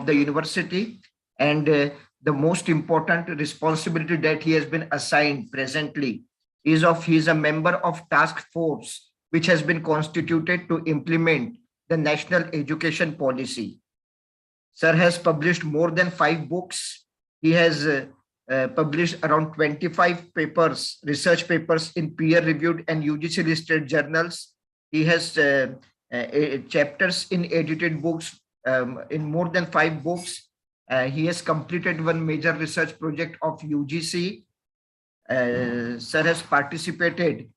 the university, and the most important responsibility that he has been assigned presently is he is a member of task force which has been constituted to implement the national education policy. Sir has published more than 5 books. He has published around 25 papers, research papers in peer-reviewed and UGC listed journals. He has chapters in edited books in more than 5 books. He has completed one major research project of UGC. Sir has participated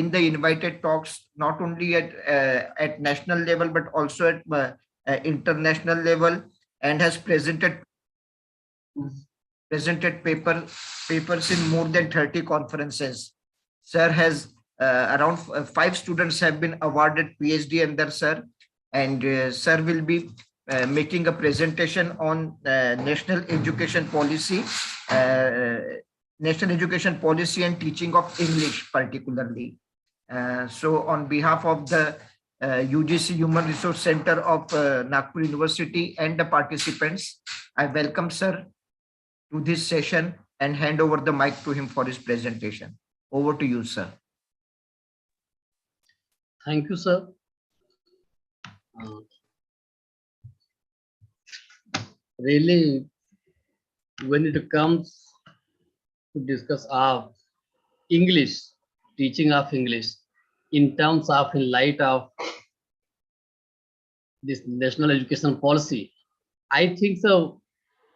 in the invited talks, not only at national level, but also at international level, and has presented papers in more than 30 conferences. Sir has around 5 students have been awarded PhD under Sir, and Sir will be making a presentation on national education policy and teaching of English particularly. So on behalf of the UGC Human Resource Center of Nagpur University and the participants, I welcome Sir to this session and hand over the mic to him for his presentation. Over to you, Sir. Thank you, sir. Really, when it comes to discuss of English, teaching of English, in terms of in light of this national education policy, I think so.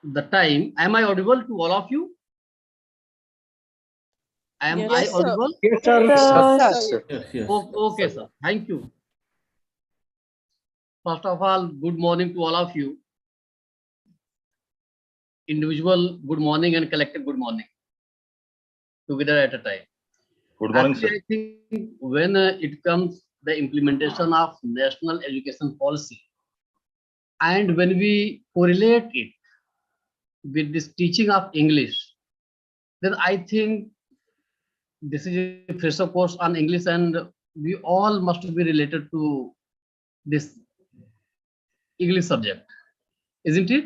The time, am I audible to all of you? Am I audible? Yes, sir. Yes. Okay, sir. Thank you. First of all, good morning to all of you. Individual good morning and collective good morning. Together at a time. Good morning, Actually, sir. I think when it comes the implementation of national education policy, and when we correlate it with this teaching of English, then I think this is a fresher course on English, and we all must be related to this English subject, isn't it?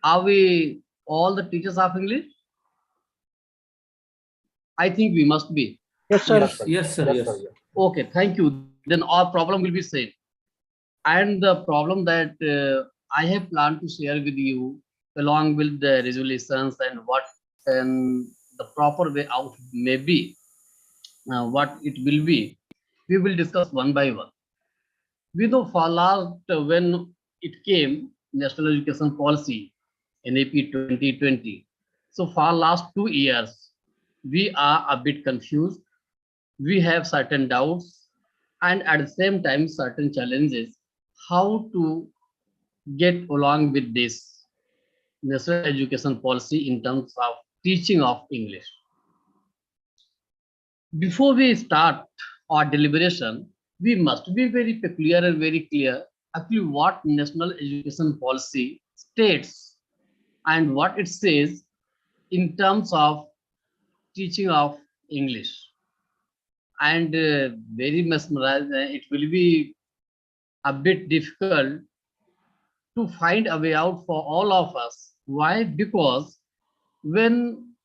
Are we all the teachers of English? I think we must be. Yes, sir. Yes, sir. Yes. Okay, thank you. Then our problem will be same. And the problem that I have planned to share with you, along with the resolutions and what the proper way out may be, what it will be, we will discuss one by one. We know for last when it came National Education Policy, NAP 2020. So for last 2 years, we are a bit confused. We have certain doubts and at the same time certain challenges how to get along with this national education policy in terms of teaching of English. Before we start our deliberation, we must be very peculiar and very clear actually what national education policy states and what it says in terms of teaching of English. And very mesmerized, it will be a bit difficult to find a way out for all of us. Why? Because when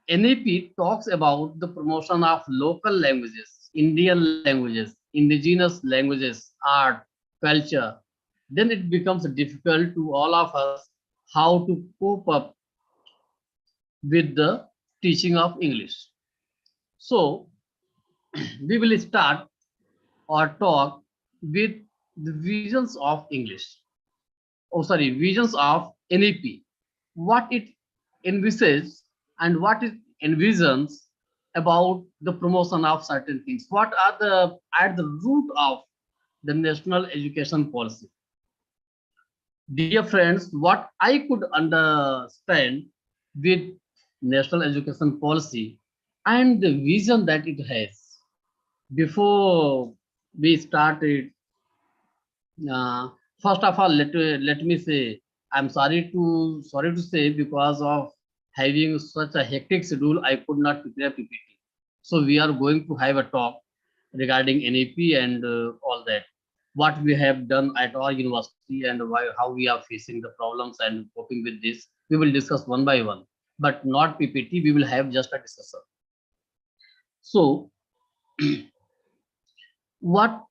NAP talks about the promotion of local languages, Indian languages, indigenous languages, art, culture, then it becomes difficult to all of us how to cope up with the teaching of English. So we will start our talk with the visions of English. Visions of NAP. What it envisages and what it envisions about the promotion of certain things. What are at the root of the national education policy? Dear friends, what I could understand with national education policy and the vision that it has. Before we started, first of all, let me say I'm sorry to say because of having such a hectic schedule, I could not prepare PPT. So we are going to have a talk regarding NAP and all that. what we have done at our university and why, how we are facing the problems and coping with this. We will discuss one by one, but not PPT. We will have just a discussion. So, what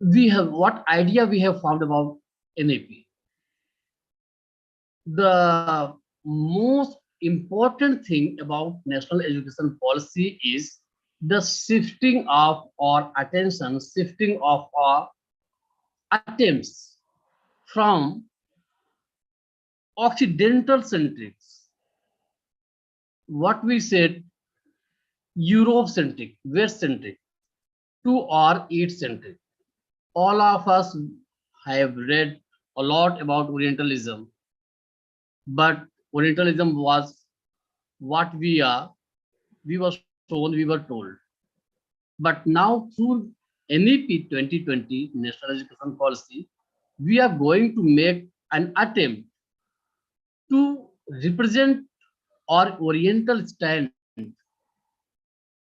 what idea we have found about NAP? The most important thing about national education policy is the shifting of our attention, shifting of our attempts from Occidental centrics, what we said, Europe centric, West centric, to our East centric. All of us have read a lot about Orientalism, but Orientalism was what we are, we were shown, we were told. But now through NEP 2020, National Education Policy, we are going to make an attempt to represent our Oriental stand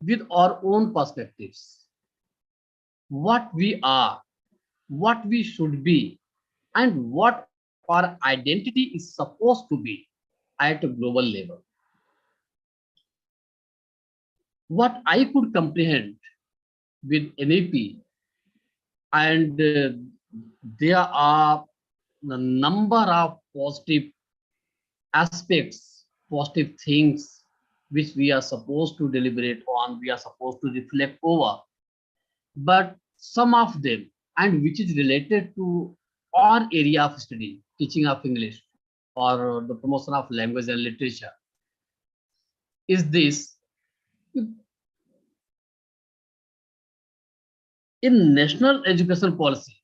with our own perspectives. What we are, what we should be, and what our identity is supposed to be at a global level. What I could comprehend with NAP, and there are a number of positive aspects, positive things which we are supposed to deliberate on, we are supposed to reflect over. But some of them, and which is related to our area of study, teaching of English or the promotion of language and literature, is this: in national education policy,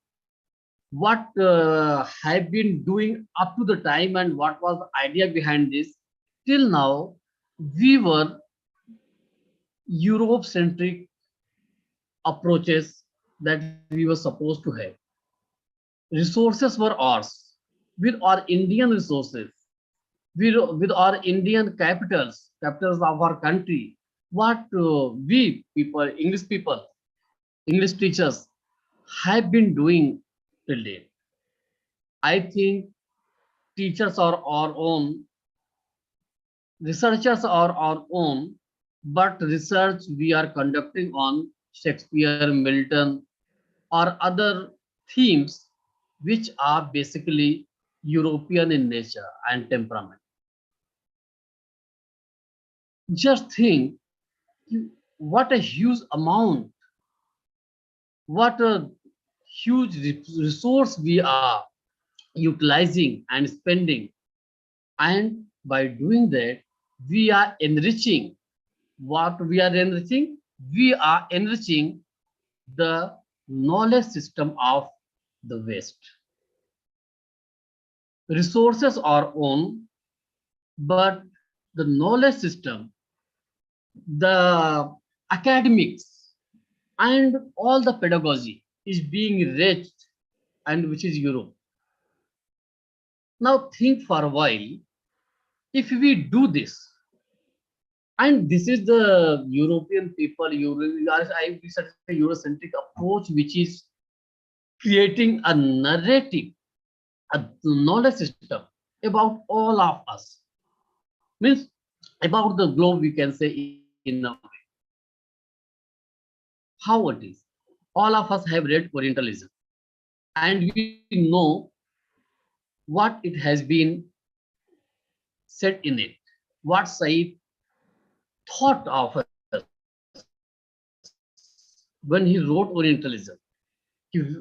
what have been doing up to the time and what was the idea behind this? Till now, we were Europe centric approaches that we were supposed to have. Resources were ours with our Indian resources, with our Indian capitals, capitals of our country. What we people, English teachers have been doing till date. I think teachers are our own, researchers are our own, but research we are conducting on Shakespeare, Milton, or other themes which are basically European in nature and temperament. Just think what a huge amount, what a huge resource we are utilizing and spending. And by doing that, we are enriching. What we are enriching? We are enriching the knowledge system of the West. Resources are own, but the knowledge system, the academics, and all the pedagogy is being reached, and which is Europe. Now think for a while, if we do this, and this is the European people, I such a Eurocentric approach, which is creating a narrative, a knowledge system about all of us, means about the globe, we can say in a way. How it is, all of us have read Orientalism, and we know what it has been said in it, what Said thought of us when he wrote Orientalism.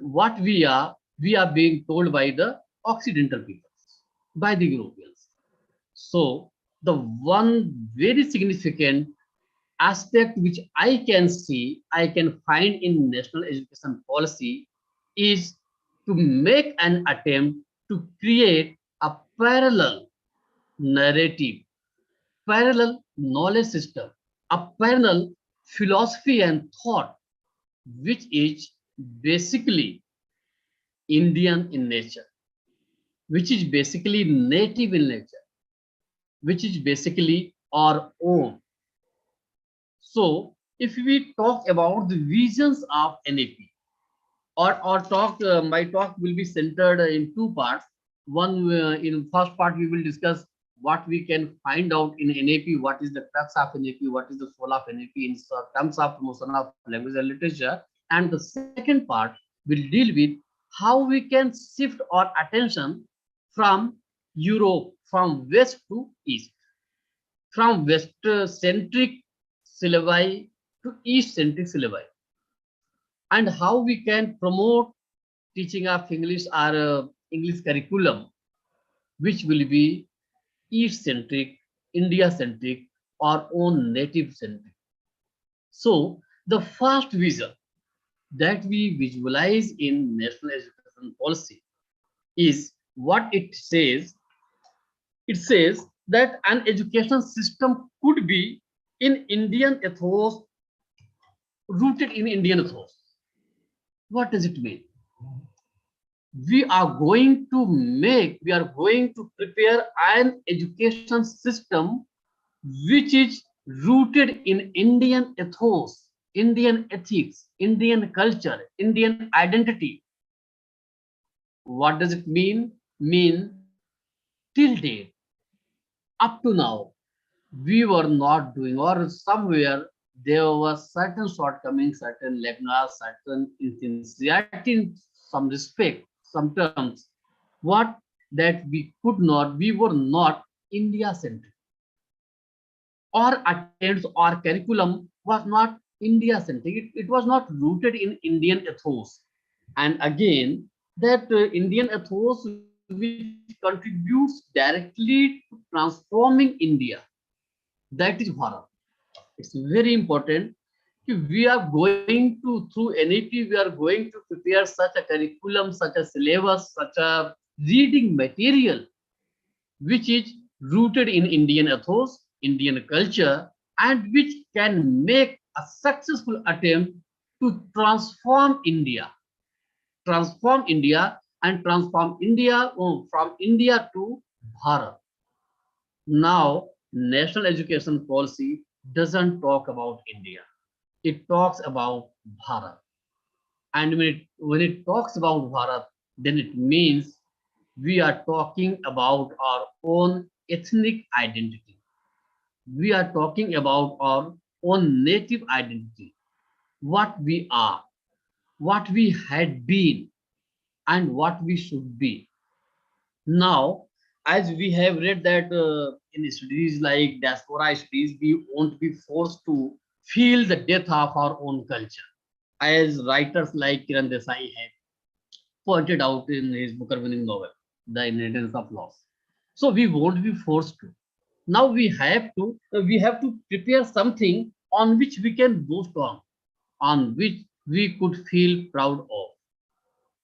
What we are being told by the Occidental peoples, by the Europeans. So the one very significant aspect which I can see, I can find in national education policy is to make an attempt to create a parallel narrative, parallel knowledge system, a parallel philosophy and thought, which is basically Indian in nature, which is basically native in nature, which is basically our own. So, if we talk about the visions of NAP, or talk my talk will be centered in two parts. One, in first part we will discuss what we can find out in NAP, what is the crux of NAP, what is the soul of NAP in terms of promotion of language and literature. And the second part will deal with how we can shift our attention from Europe, from west to east, from west centric syllabi to east centric syllabi, and how we can promote teaching of English or English curriculum, which will be East centric, India centric, our own native centric. So, the first vision that we visualize in national education policy is what it says. It says that an education system could be in Indian ethos, rooted in Indian ethos. What does it mean? We are going to prepare an education system which is rooted in Indian ethos, Indian ethics, Indian culture, Indian identity. What does it mean? Till date, up to now, we were not doing, or somewhere there was certain shortcomings, certain lacunas, certain insincerity in some respect, some terms. What? That we were not India centric. Our attempts, our curriculum was not India centric. It was not rooted in Indian ethos. And again, that Indian ethos which contributes directly to transforming India, that is Bharat. It's very important. We are going to, through NEP, we are going to prepare such a curriculum, such a syllabus, such a reading material, which is rooted in Indian ethos, Indian culture, and which can make a successful attempt to transform India, and transform India from India to Bharat. Now, national education policy doesn't talk about India. It talks about Bharat. And when it talks about Bharat, then it means we are talking about our own ethnic identity. We are talking about our own native identity, what we are, what we had been, and what we should be. Now, as we have read that in studies like diaspora studies, we won't be forced to feel the death of our own culture, as writers like Kiran Desai have pointed out in his Booker-winning novel, The Inheritance of Loss. So we won't be forced to. Now we have to prepare something on which we can boast on which we could feel proud of.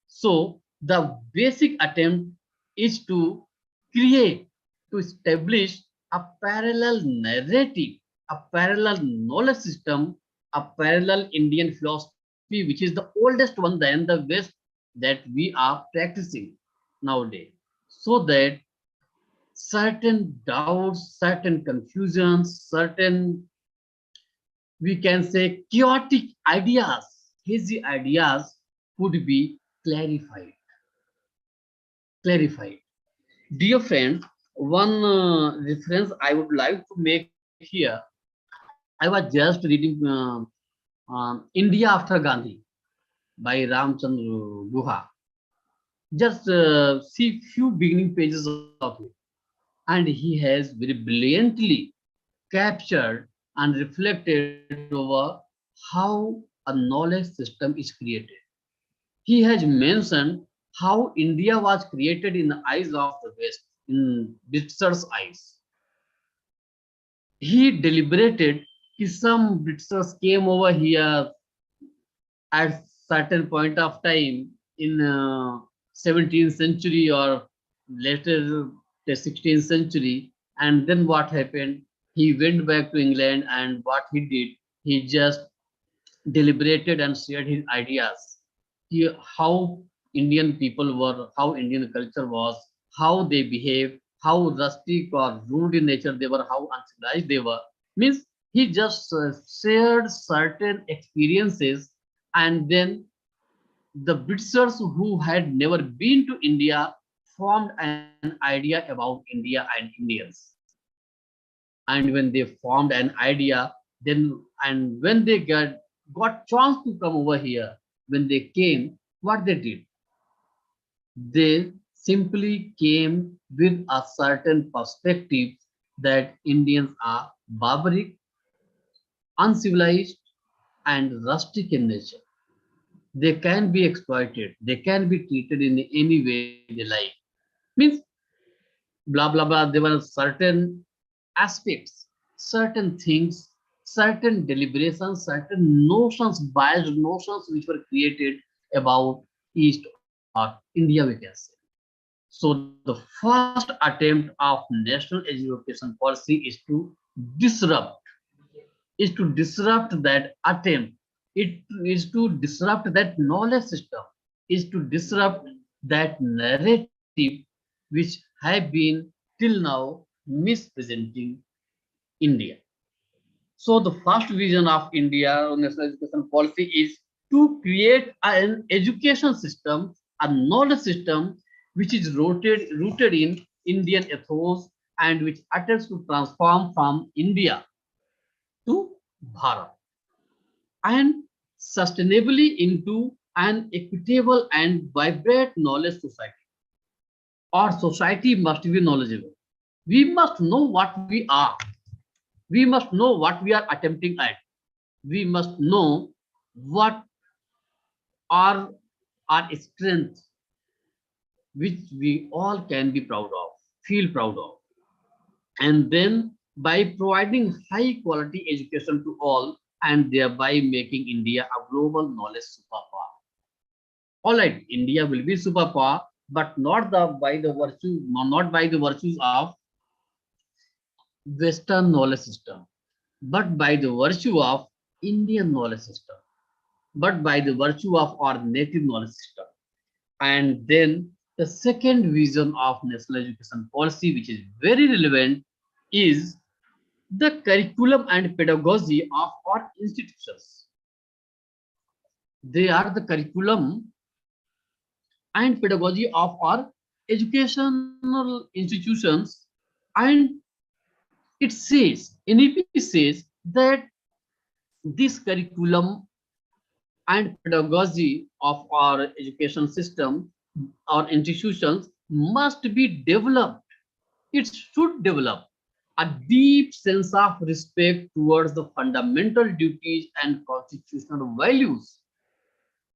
So the basic attempt is to create, to establish a parallel narrative, a parallel knowledge system, a parallel Indian philosophy, which is the oldest one than the West, that we are practicing nowadays, so that certain doubts, certain confusions, certain, we can say, chaotic ideas, hazy ideas could be clarified. Clarified. Dear friends, one reference I would like to make here. I was just reading India After Gandhi by Ramchandra Guha. Just see few beginning pages of it, and he has very brilliantly captured and reflected over how a knowledge system is created. He has mentioned how India was created in the eyes of the West, in Britishers' eyes. He deliberated that some Britishers came over here at certain point of time in 17th century or later the 16th century, and then what happened? He went back to England, and what he did, he just deliberated and shared his ideas. How Indian people were, how Indian culture was, how they behaved, how rustic or rude in nature they were, how uncivilized they were. Means he just shared certain experiences, and then The Britishers who had never been to India formed an idea about India and Indians. And when they formed an idea, then and when they got chance to come over here, when they came, what they did? They simply came with a certain perspective that Indians are barbaric, uncivilized, and rustic in nature. They can be exploited, they can be treated in any way they like. Means blah blah blah. There were certain aspects, certain things, certain deliberations, certain notions, biased notions which were created about East or India, we can say. So the first attempt of national education policy is to disrupt that attempt. It is to disrupt that knowledge system, is to disrupt that narrative which have been till now mispresenting India. So the first vision of India national education policy is to create an education system, a knowledge system which is rooted in Indian ethos and which attempts to transform from India to Bharat and sustainably into an equitable and vibrant knowledge society. Our society must be knowledgeable. We must know what we are. We must know what we are attempting at. We must know what are our strengths, which we all can be proud of, feel proud of. And then by providing high quality education to all and thereby making India a global knowledge superpower. All right, India will be superpower, but not by the virtues of Western knowledge system, but by the virtue of Indian knowledge system, but by the virtue of our native knowledge system. And then the second vision of national education policy, which is very relevant, is the curriculum and pedagogy of our institutions. They are the curriculum and pedagogy of our educational institutions. And it says, NEP says that this curriculum and pedagogy of our education system, our institutions must be developed. It should develop a deep sense of respect towards the fundamental duties and constitutional values,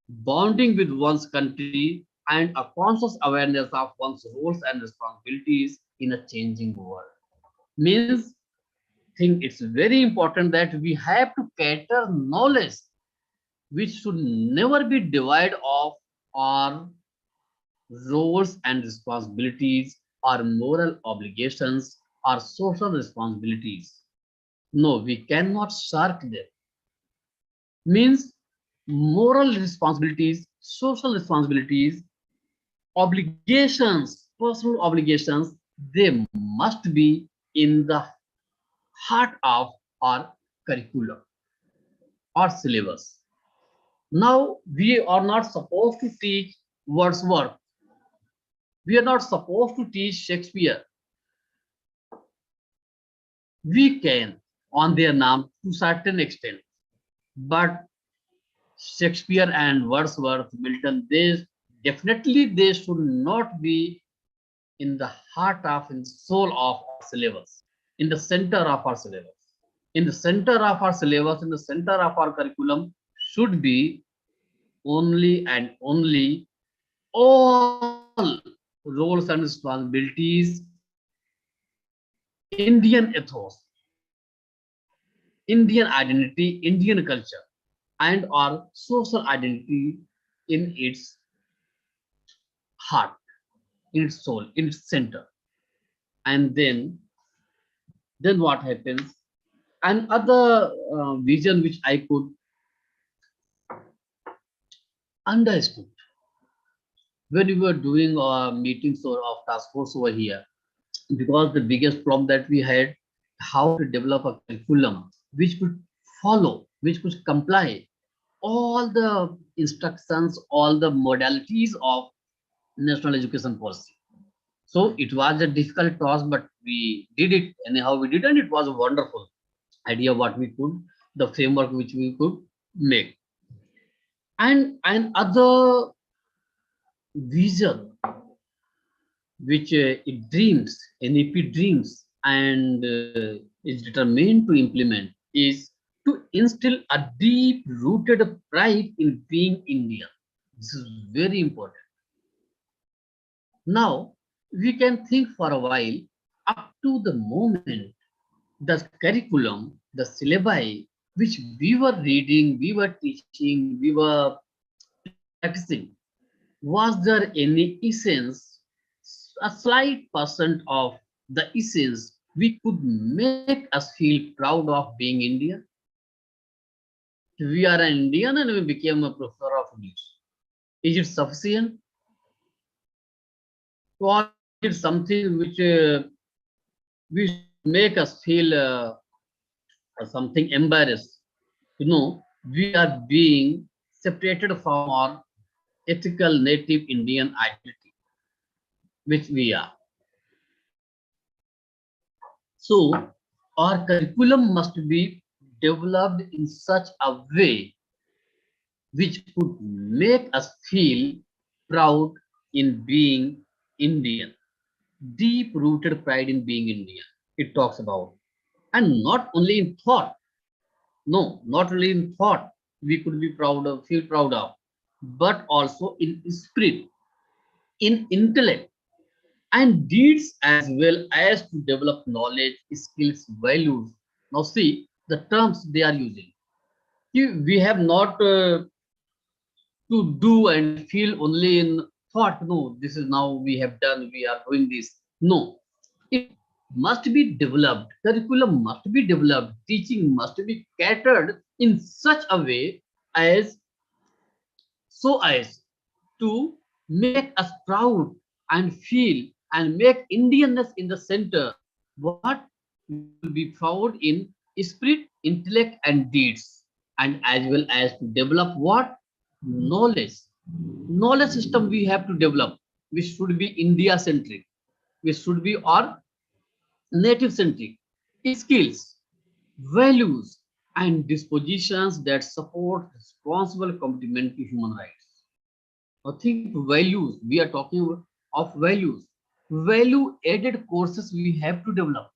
bonding with one's country, and a conscious awareness of one's roles and responsibilities in a changing world. Means, think it's very important that we have to cater knowledge which should never be devoid of our roles and responsibilities, our moral obligations, our social responsibilities. No, we cannot shirk them. Means moral responsibilities, social responsibilities, obligations, personal obligations, they must be in the heart of our curriculum or syllabus. Now, we are not supposed to teach Wordsworth. We are not supposed to teach Shakespeare. We can on their name to certain extent, but Shakespeare and Wordsworth, Milton, they should not be in the heart of and soul of our syllabus, in the center of our syllabus. In the center of our syllabus, in the center of our curriculum should be only and only all roles and responsibilities, Indian ethos, Indian identity, Indian culture, and our social identity in its heart, in its soul, in its center. And then what happens? Another vision which I could understood when we were doing meetings or of task force over here, because the biggest problem that we had, how to develop a curriculum which would follow, which would comply all the instructions, all the modalities of national education policy. So it was a difficult task, but we did it anyhow. We did, and it was a wonderful idea what we could, the framework which we could make, and other vision which it dreams, NEP dreams, and is determined to implement is to instill a deep-rooted pride in being Indian. This is very important. Now, we can think for a while up to the moment the curriculum, the syllabi, which we were reading, we were teaching, we were practicing, was there any essence, a slight percent of the essence we could make us feel proud of being Indian? We are an Indian and we became a professor of English. Is it sufficient? Or is it something which we make us feel something embarrassed? You know, we are being separated from our ethical native Indian identity, which we are. So our curriculum must be developed in such a way which could make us feel proud in being Indian, deep rooted pride in being Indian. It talks about, and not only in thought, no, not only in thought, we could be proud of, feel proud of, but also in spirit, in intellect, and deeds as well as to develop knowledge, skills, values. Now, see the terms they are using. We have not to do and feel only in thought. No, this is now we have done, we are doing this. No, it must be developed. Curriculum must be developed. Teaching must be catered in such a way as so as to make us proud and feel and make Indianness in the center. What we will be proud in spirit, intellect, and deeds, and as well as to develop what knowledge. Knowledge system we have to develop, which should be India centric, which should be our native centric. Skills, values, and dispositions that support responsible commitment to human rights. Now think values. We are talking of values. Value added courses we have to develop.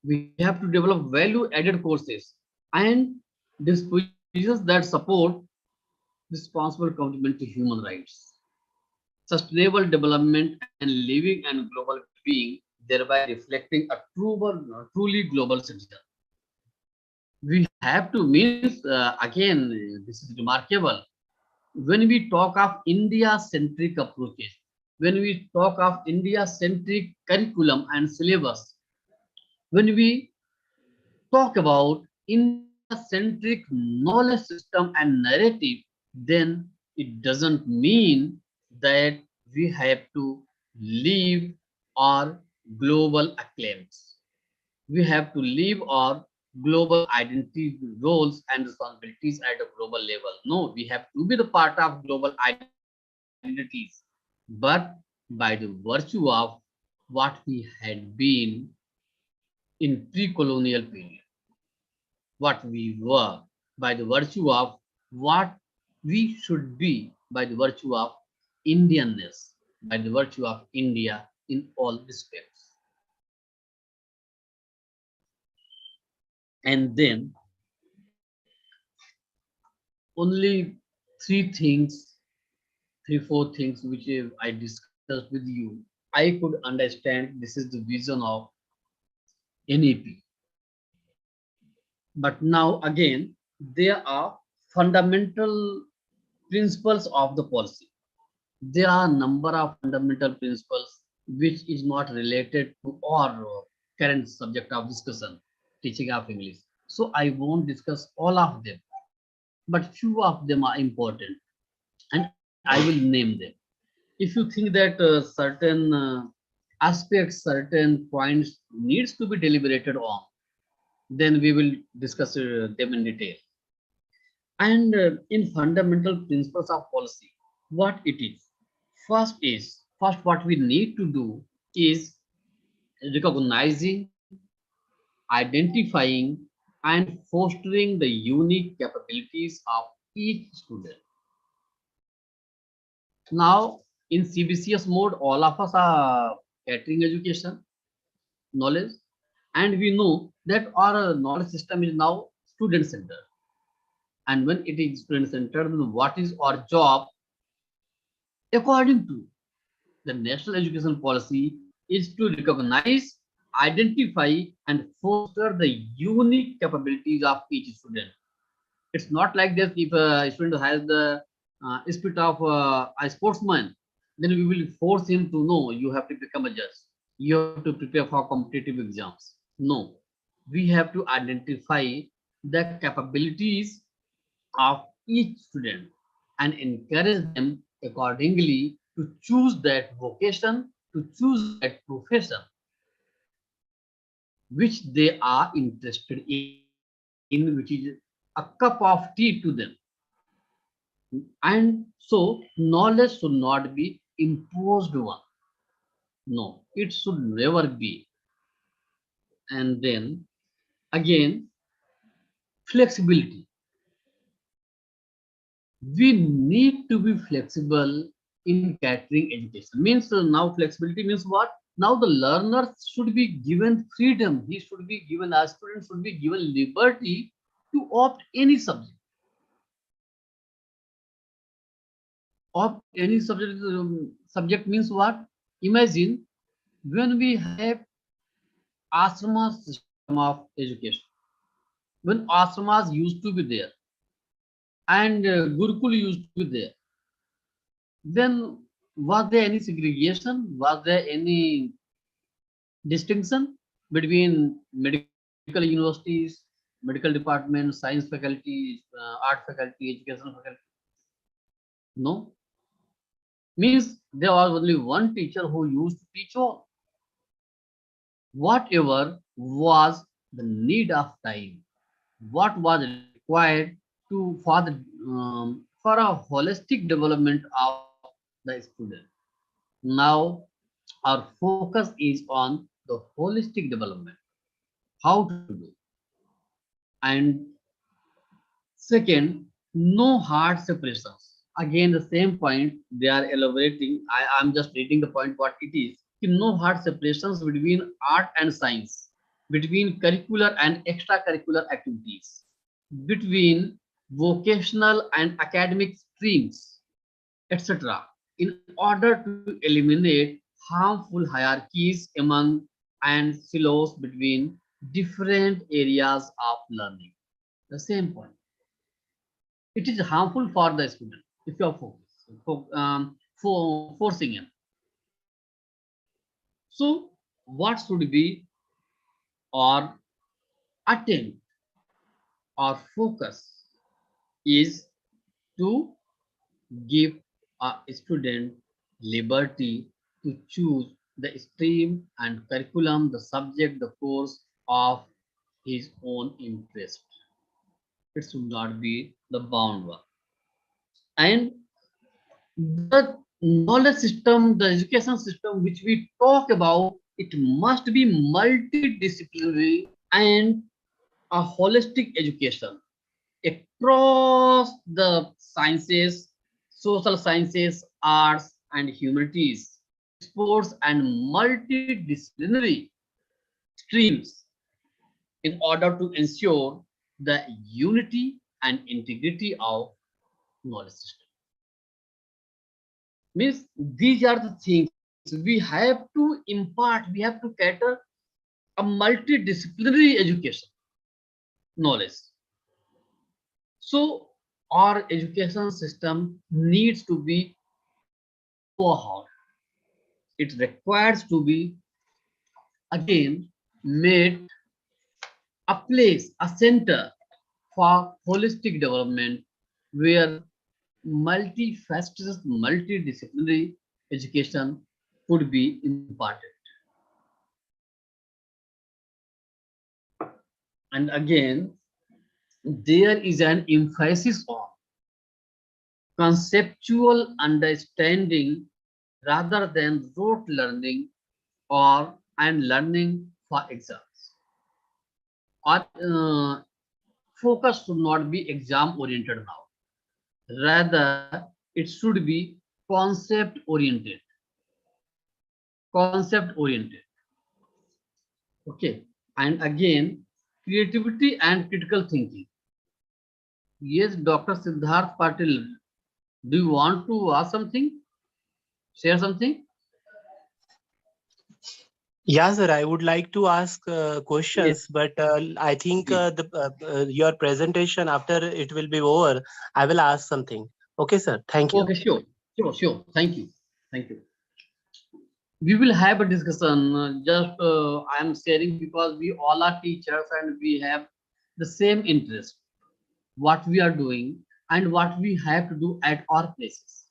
We have to develop value added courses and dispositions that support responsible commitment to human rights, sustainable development, and living and global well-being, thereby reflecting a truly global citizen. We have to means again, this is remarkable. When we talk of India-centric approaches, when we talk of India-centric curriculum and syllabus, when we talk about India-centric knowledge system and narrative, then it doesn't mean that we have to leave our global acclaims. We have to leave our global identity roles and responsibilities at a global level. No, we have to be the part of global identities, but by the virtue of what we had been in pre-colonial period, what we were, by the virtue of what we should be, by the virtue of Indianness, by the virtue of India in all respects. And then only three things, three, four things which I discussed with you, I could understand this is the vision of NEP. But now again, there are fundamental principles of the policy. There are a number of fundamental principles which is not related to our current subject of discussion, teaching of English. So I won't discuss all of them, but few of them are important, and I will name them. If you think that certain aspects, certain points needs to be deliberated on, then we will discuss them in detail. And in fundamental principles of policy, what it is? First what we need to do is recognizing, identifying, and fostering the unique capabilities of each student. Now, in CBCS mode, all of us are catering education, knowledge, and we know that our knowledge system is now student centered. And when it is student centered, then what is our job? According to the national education policy, is to recognize, identify, and foster the unique capabilities of each student. It's not like this. If a student has the spirit of a sportsman, then we will force him to know you have to become a judge. You have to prepare for competitive exams. No, we have to identify the capabilities of each student and encourage them accordingly to choose that vocation, to choose that profession which they are interested in, which is a cup of tea to them. And so, knowledge should not be imposed one. No, it should never be. And then again, flexibility. We need to be flexible in catering education. Means now flexibility means what? Now the learner should be given freedom. He should be given, a student should be given liberty to opt any subject. Opt any subject. Subject means what? Imagine when we have ashrama system of education, when ashramas used to be there and Gurukul used to be there, then was there any segregation? Was there any distinction between medical universities, medical departments, science faculty, art faculty, educational faculty? No. Means there was only one teacher who used to teach all. Whatever was the need of time, what was required to for a holistic development of the student. Now our focus is on the holistic development, how to do. And second, no hard separations. Again, the same point they are elaborating. I'm just reading the point what it is. No hard separations between art and science, between curricular and extracurricular activities, between vocational and academic streams, etc., in order to eliminate harmful hierarchies among and silos between different areas of learning. The same point. It is harmful for the student if you are forcing him. So, what should be our attempt or focus is to give a student liberty to choose the stream and curriculum, the subject, the course of his own interest. It should not be the bound one. And the knowledge system, the education system which we talk about, it must be multidisciplinary and a holistic education across the sciences, social sciences, arts, and humanities, exports, and multidisciplinary streams in order to ensure the unity and integrity of knowledge system. Means these are the things we have to impart, we have to cater a multidisciplinary education knowledge. So our education system needs to be overhauled. It requires to be again made a place, a center for holistic development where multifaceted, multidisciplinary education could be imparted. And again, there is an emphasis on conceptual understanding rather than rote learning or and learning for exams. Our focus should not be exam oriented now. Rather, it should be concept oriented. Concept oriented. Okay. And again, creativity and critical thinking. Yes, Dr. Siddharth Patil, do you want to ask something? Share something? Yeah, sir, I would like to ask Yes, questions, but I think please. your presentation after it will be over, I will ask something. Okay, sir. Thank you. Okay, sure. Sure. Thank you. Thank you. We will have a discussion. Just I am sharing because we all are teachers and we have the same interest. What we are doing and what we have to do at our places,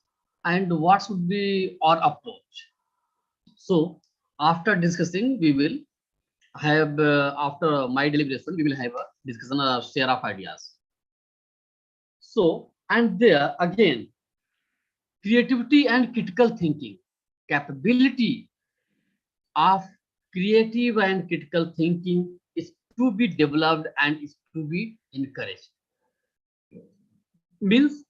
and what should be our approach. So, after discussing, we will have after my deliberation, we will have a discussion, a share of ideas. So, and there again, creativity and critical thinking, capability of creative and critical thinking is to be developed and is to be encouraged. Means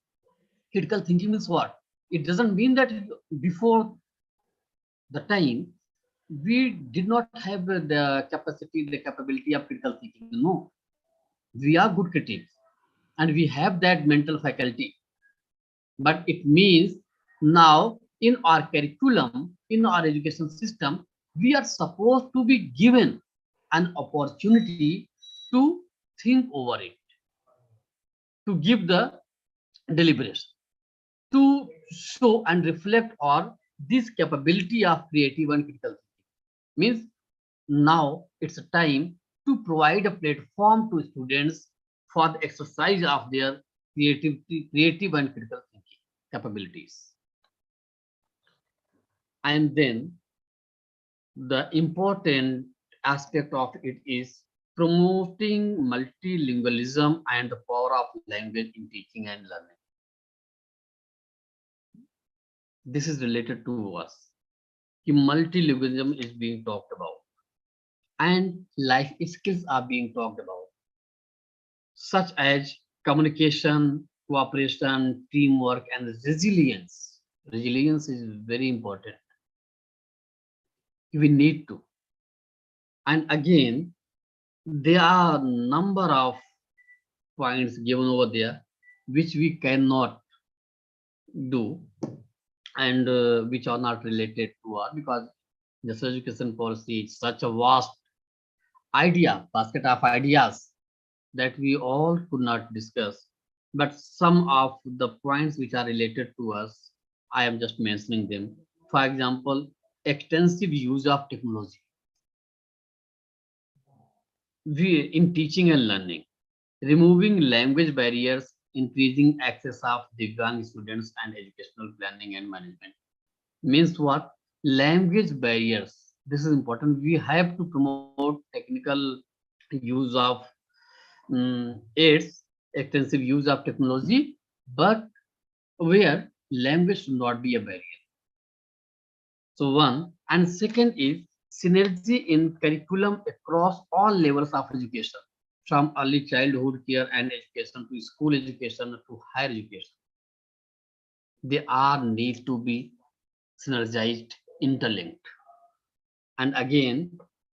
critical thinking means what? It doesn't mean that before the time we did not have the capacity, the capability of critical thinking. No, we are good critics and we have that mental faculty. But it means now in our curriculum, in our education system, we are supposed to be given an opportunity to think over it, to give the deliberation, to show and reflect on this capability of creative and critical thinking. Means now it's a time to provide a platform to students for the exercise of their creative and critical thinking capabilities. And then the important aspect of it is promoting multilingualism and the power of language in teaching and learning. This is related to us. Multilingualism is being talked about and life skills are being talked about, such as communication, cooperation, teamwork, and resilience. Resilience is very important. We need to. And again, there are a number of points given over there which we cannot do and which are not related to us because this education policy is such a vast idea, basket of ideas that we all could not discuss. But some of the points which are related to us, I am just mentioning them. For example, extensive use of technology. We in teaching and learning, removing language barriers, increasing access of Divyang students and educational planning and management. Means what? Language barriers. This is important. We have to promote technical use of aids, extensive use of technology, but where language should not be a barrier. So one, and second is synergy in curriculum across all levels of education, from early childhood care and education to school education to higher education. They are need to be synergized, interlinked. And again,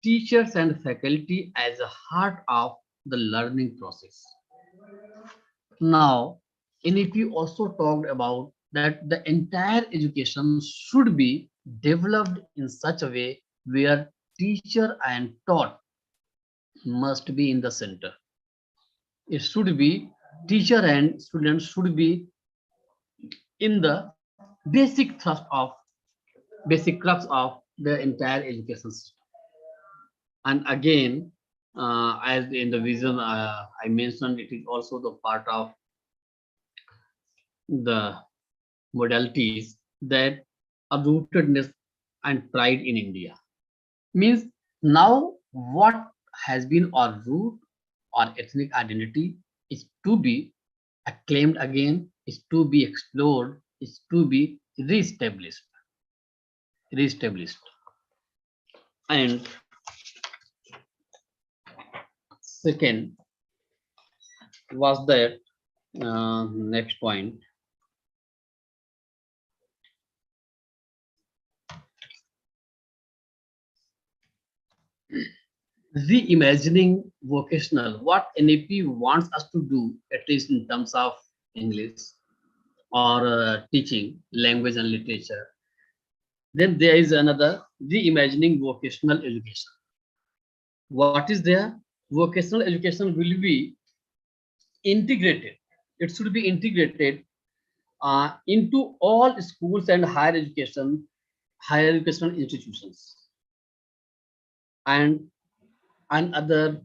teachers and faculty as a heart of the learning process. Now, NEP also talked about that the entire education should be developed in such a way where teacher and taught must be in the center. It should be teacher and students should be in the basic crux of the entire education system. And again, as in the vision I mentioned, it is also the part of the modalities that are rootedness and pride in India. Means now what has been our root or ethnic identity is to be acclaimed again, is to be explored, is to be reestablished. Reestablished. And second was that next point. Reimagining vocational, what NAP wants us to do, at least in terms of English or teaching language and literature. Then there is another reimagining vocational education. What is there? Vocational education will be integrated. It should be integrated into all schools and higher education institutions. And another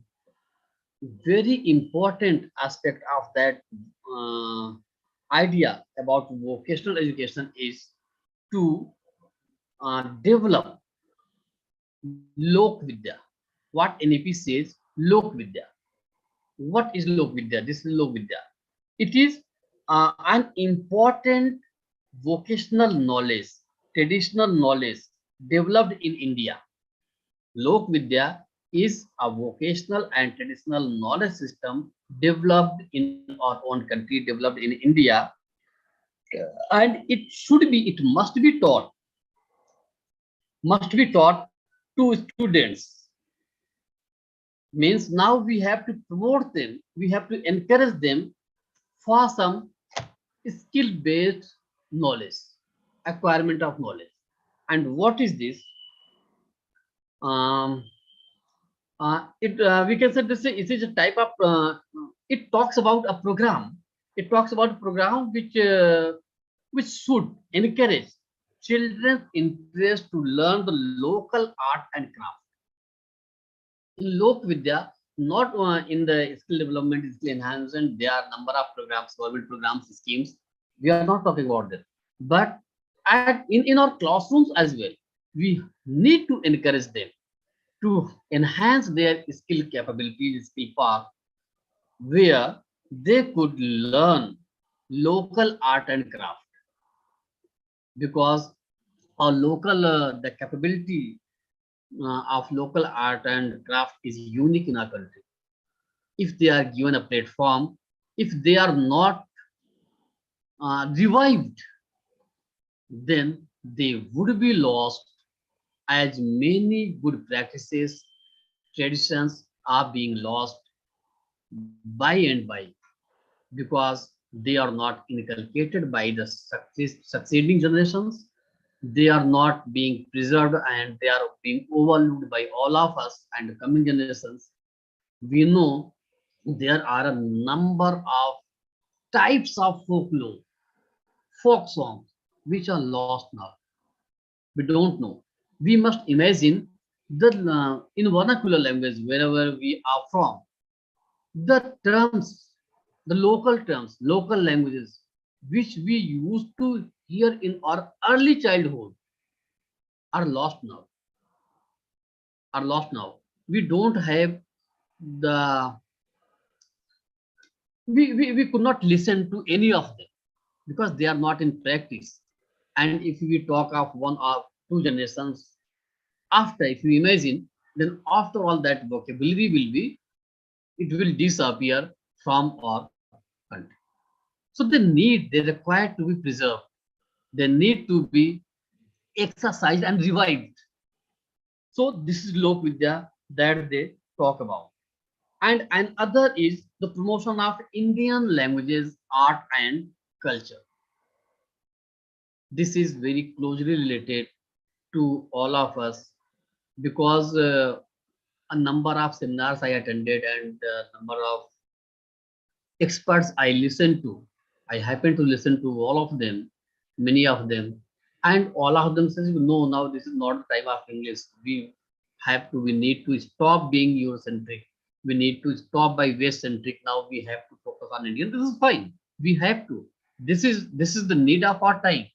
very important aspect of that idea about vocational education is to develop Lok Vidya. What NAP says, Lok Vidya. What is Lok Vidya? This is Lok Vidya. It is an important vocational knowledge, traditional knowledge developed in India. Lok Vidya is a vocational and traditional knowledge system developed in our own country, developed in India, and it must be taught to students. Means now we have to promote them, we have to encourage them for some skill-based knowledge, acquirement of knowledge. And what is this? Um, we can say this is a type of it talks about a program. It talks about a program which should encourage children's interest to learn the local art and craft. In Lok Vidya, not in the skill development, skill enhancement, there are number of programs, government programs, schemes. We are not talking about that. But in our classrooms as well, we need to encourage them to enhance their skill capabilities, skill path, where they could learn local art and craft. Because our local, the capability of local art and craft is unique in our country. If they are given a platform, if they are not revived, then they would be lost, as many good practices, traditions are being lost by and by, because they are not inculcated by the succeeding generations. They are not being preserved and they are being overlooked by all of us and the coming generations. We know there are a number of types of folklore, folk songs, which are lost now. We don't know. We must imagine the in vernacular language wherever we are from, the terms, the local terms, local languages, which we used to hear in our early childhood, are lost now. Are lost now. We don't have the we could not listen to any of them because they are not in practice. And if we talk of one or two generations after, if you imagine, then after all that vocabulary will be, it will disappear from our country. So they require to be preserved. They need to be exercised and revived. So this is Lok Vidya that they talk about. And another is the promotion of Indian languages, art and culture. This is very closely related to all of us because a number of seminars I attended and a number of experts I listened to. I happen to listen to all of them, many of them, and all of them says, no, now this is not the time of English. We need to stop being Eurocentric. We need to stop by West centric. Now we have to focus on Indian. This is fine. We have to. This is the need of our time.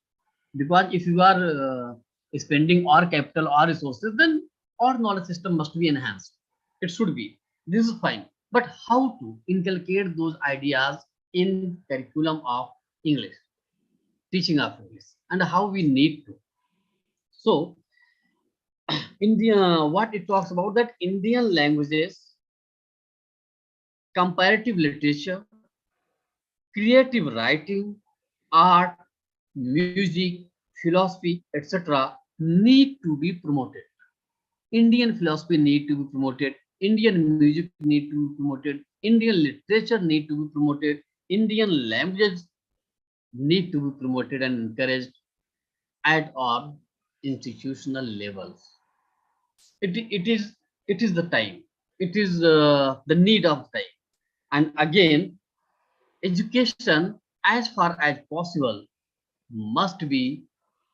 Because if you are spending our capital or resources, then our knowledge system must be enhanced. It should be. This is fine. But how to inculcate those ideas in curriculum of English, teaching of English, and how we need to. So, India, what it talks about that Indian languages, comparative literature, creative writing, art, music, philosophy, etc. need to be promoted. Indian philosophy need to be promoted. Indian music need to be promoted. Indian literature need to be promoted. Indian languages need to be promoted and encouraged at all institutional levels. It is the time. It is the need of time. And again, education, as far as possible, must be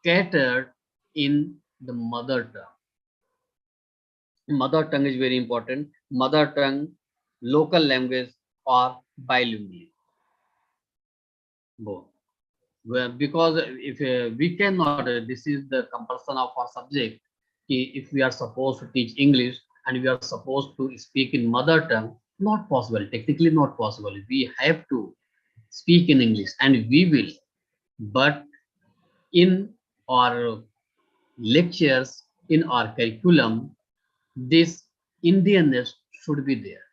catered in the mother tongue. Mother tongue is very important. Mother tongue, local language, or bilingual. Both. Well, because if we cannot, this is the compulsion of our subject. If we are supposed to teach English and we are supposed to speak in mother tongue, not possible. Technically, not possible. We have to speak in English, and we will. But in our lectures, in our curriculum, this Indianness should be there.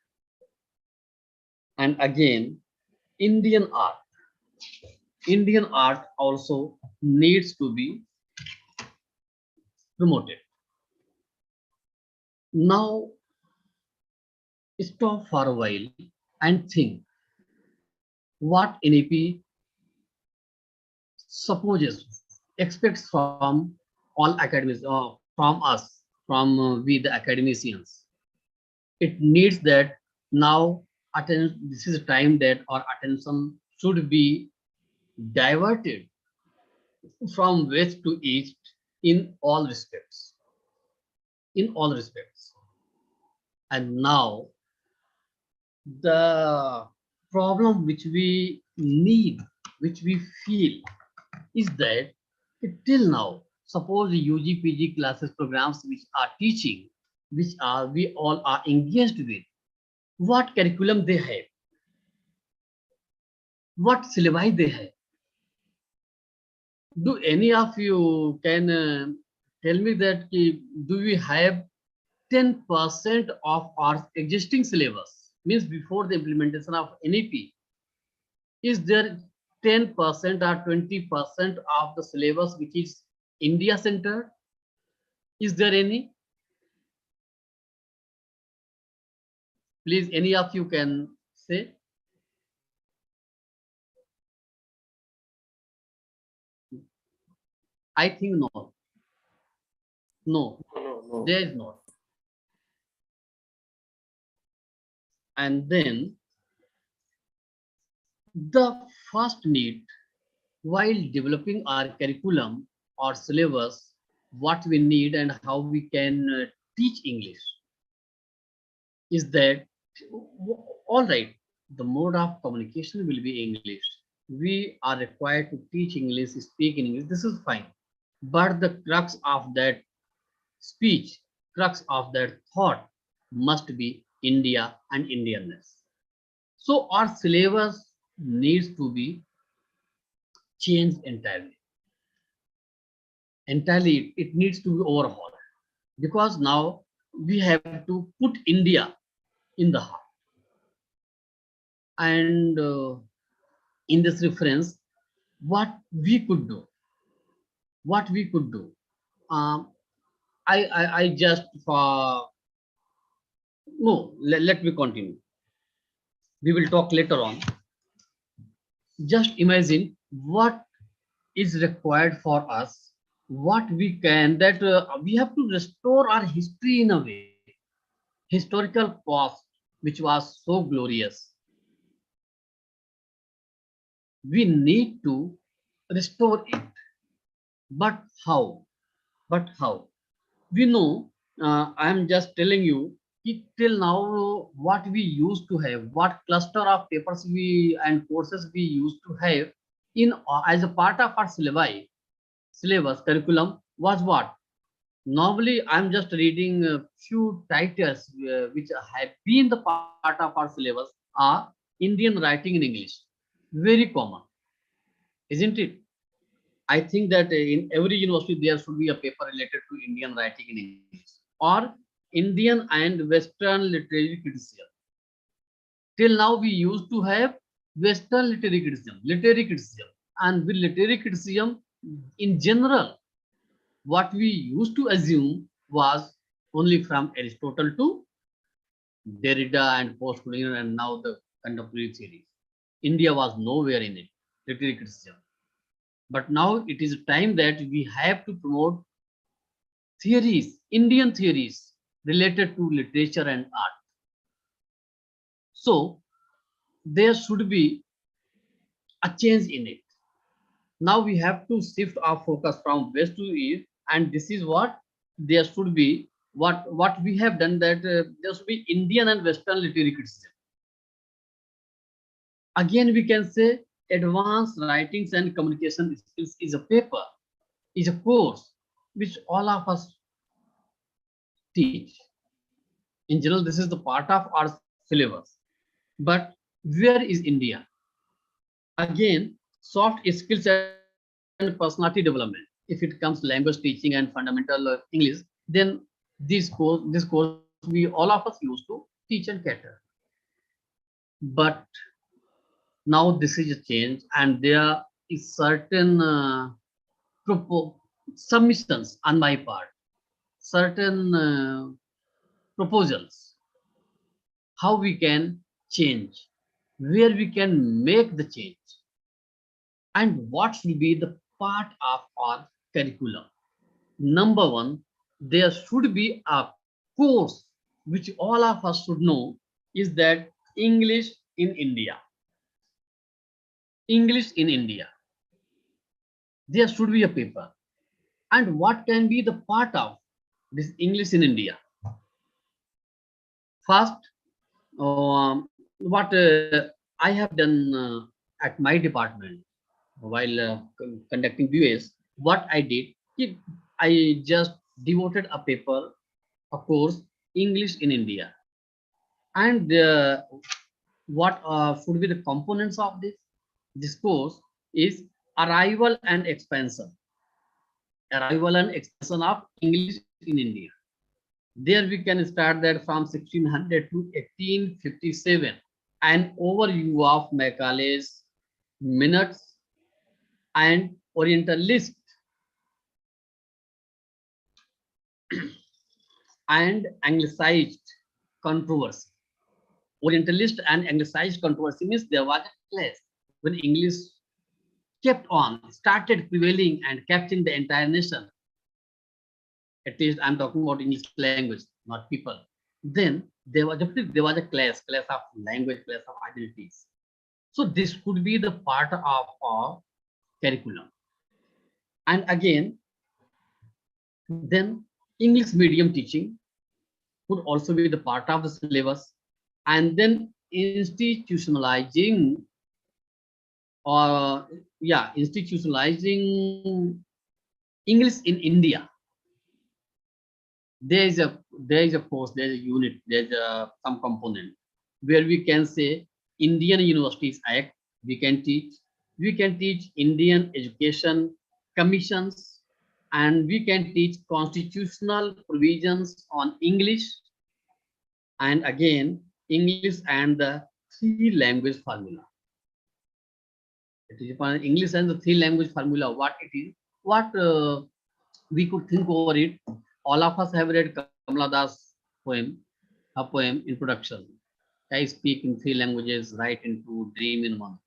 And again, Indian art. Indian art also needs to be promoted. Now, stop for a while and think what NEP supposes, expects from all academies, from us, from we the academicians. It needs that now this is a time that our attention should be diverted from west to east in all respects. In all respects. And now the problem which we need, which we feel, is that till now, suppose the UG PG classes programs which are teaching, which are we all are engaged with, what curriculum they have, what syllabi they have. Do any of you can tell me that do we have 10% of our existing syllabus, means before the implementation of NEP, is there 10% or 20% of the syllabus which is India centered? Is there any? Please, any of you can say. I think no. No, there is not. And then the first need, while developing our curriculum or syllabus, what we need and how we can teach English, is that all right, the mode of communication will be English. We are required to teach English, speak in English. This is fine. But the crux of that speech, crux of that thought must be India and Indianness. So our syllabus needs to be changed entirely. Entirely, it needs to be overhauled, because now we have to put India in the heart. And in this reference, what we could do, what we could do. I just no, let me continue. We will talk later on. Just imagine what is required for us, what we can, that we have to restore our history in a way, historical past, which was so glorious. We need to restore it. But how? But how? We know, I am just telling you, till now, what we used to have, what cluster of papers we and courses we used to have in as a part of our syllabus curriculum was what? Normally I'm just reading a few titles which have been the part of our syllabus are Indian writing in English. Very common, isn't it? I think that in every university there should be a paper related to Indian writing in English or Indian and Western literary criticism. Till now we used to have Western literary criticism, and with literary criticism in general, what we used to assume was only from Aristotle to Derrida and post-colonial and now the contemporary theories. India was nowhere in it, literary criticism. But now it is time that we have to promote theories, Indian theories related to literature and art. So there should be a change in it. Now we have to shift our focus from west to east, and this is what there should be. What we have done that there should be Indian and Western literary criticism. Again, we can say advanced writings and communication skills is a paper, is a course which all of us teach. In general, this is the part of our syllabus. But where is India? Again, soft skills and personality development. If it comes language teaching and fundamental English, then this course we all of us used to teach and cater. But now this is a change, and there is certain submissions on my part, certain proposals, how we can change, where we can make the change, and what should be the part of our curriculum. Number one, there should be a course which all of us should know is that English in India. English in India. There should be a paper. And what can be the part of this English in India? First, what I have done at my department while conducting BUS, what I did, I just devoted a paper, a course, English in India. And what should be the components of this course is arrival and expansion. Arrival and expansion of English in India. There we can start that from 1600 to 1857. An overview of Macaulay's minutes and Orientalist and Anglicized controversy. Orientalist and Anglicized controversy means there was a clash when English kept on, started prevailing and capturing the entire nation. At least I'm talking about English language, not people. Then there was a clash of language, clash of identities. So this could be the part of our curriculum. And again, then English medium teaching could also be the part of the syllabus. And then institutionalizing English in India. There is a course, there is a unit, there's some component where we can say Indian Universities Act. We can teach Indian Education Commissions, and we can teach constitutional provisions on English, and again English and the three language formula. It is upon English and the three language formula. What it is, what we could think over it. All of us have read Kamala Das a poem introduction. I speak in three languages, write into dream in one.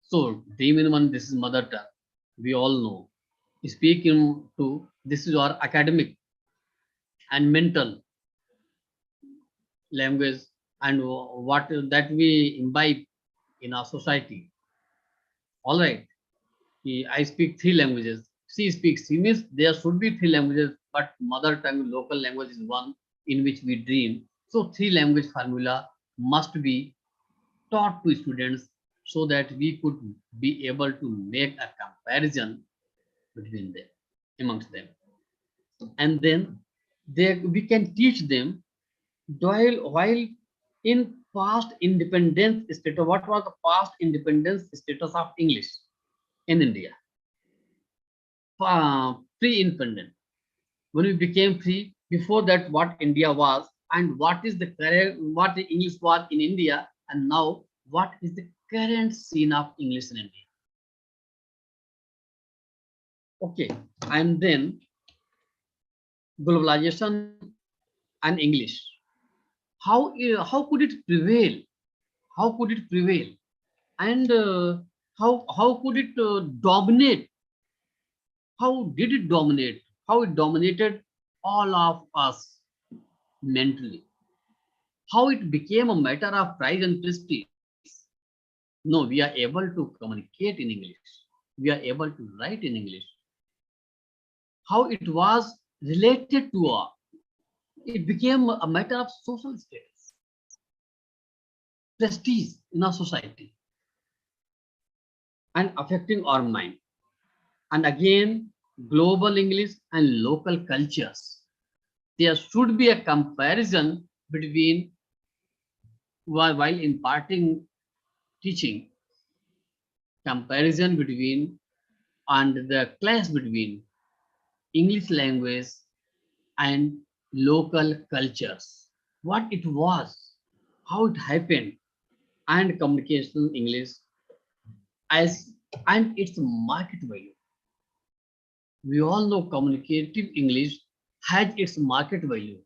So dream in one, this is mother tongue. We all know. Speak in two, this is our academic and mental language, and what that we imbibe in our society. All right. I speak three languages. She speaks. She means there should be three languages, but mother tongue, local language is one in which we dream. So three language formula must be taught to students so that we could be able to make a comparison between them, amongst them. and then we can teach them while in past independence status. What was the past independence status of English in India? Pre-independent, when we became free. Before that, what India was, and what is the current, what the English was in India, and now what is the current scene of English in India. Okay, and then globalization and English. How could it prevail? How could it prevail? And how could it dominate? How did it dominate? How it dominated all of us mentally? How it became a matter of pride and prestige? No, we are able to communicate in English. We are able to write in English. How it was related to our, it became a matter of social status, prestige in our society, and affecting our mind. And again, global English and local cultures. There should be a comparison between, while imparting teaching, comparison between and the clash between English language and local cultures. What it was, how it happened, and communication English as and its market value. We all know communicative English has its market value,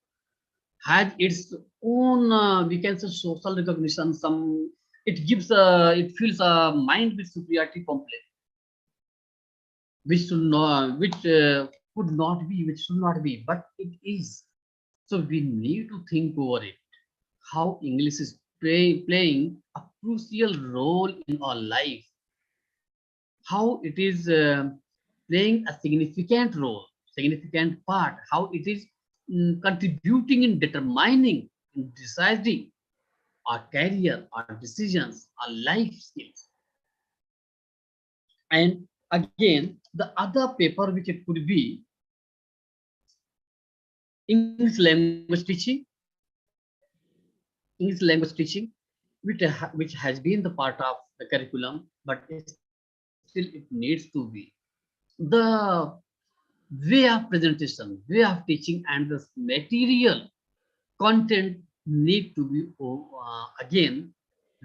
has its own, we can say, social recognition. Some, it gives it feels a mind with superiority complex, which should not, which could not be, which should not be, but it is. So we need to think over it, how English is playing a crucial role in our life, how it is playing a significant role, significant part, how it is contributing in determining, in deciding our career, our decisions, our life skills. And again, the other paper which it could be English language teaching, English language teaching, which has been the part of the curriculum, but still it needs to be. The way of presentation, way of teaching, and the material content need to be again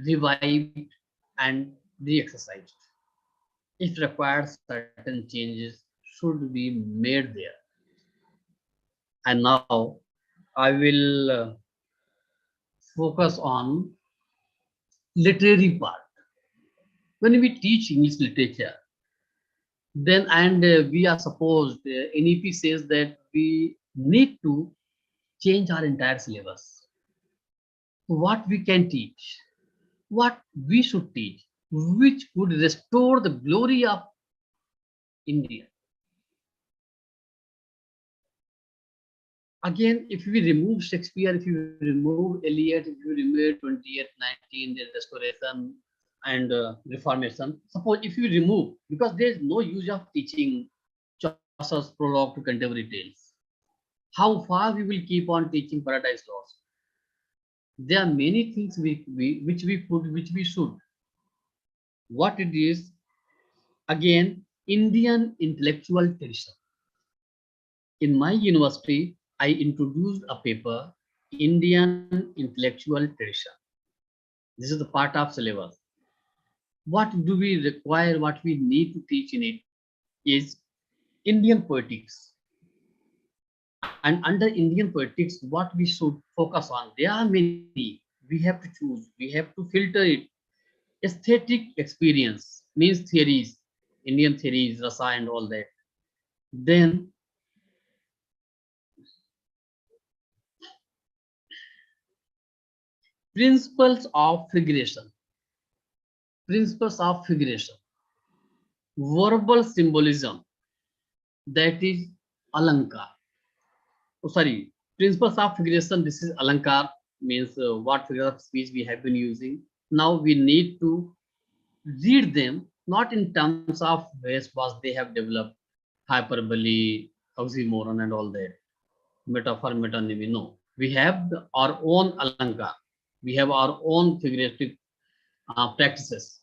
revived and re-exercised. If required, certain changes should be made there. And now I will focus on literary part. When we teach English literature, then and we are supposed, NEP says that we need to change our entire syllabus. What we can teach, what we should teach, which would restore the glory of India. Again, if we remove Shakespeare, if you remove Eliot, if you remove 20th, 19th, the Restoration and Reformation, suppose if you remove, because there is no use of teaching Chaucer's prologue to contemporary tales. How far we will keep on teaching Paradise Lost? There are many things which we could, which we should. What it is, again, Indian intellectual tradition. In my university, I introduced a paper, Indian intellectual tradition. This is the part of syllabus. What do we require, what we need to teach in it is Indian poetics. And under Indian poetics, what we should focus on, there are many, we have to choose, we have to filter it. Aesthetic experience means theories, Indian theories, rasa and all that. Then principles of figuration, principles of figuration, verbal symbolism, that is alankar. Oh, sorry, principles of figuration, this is alankar, means what figure of speech we have been using. Now we need to read them not in terms of ways was they have developed hyperbole oxymoron and all that, metaphor, metonymy. No, we have our own alankar. We have our own figurative practices,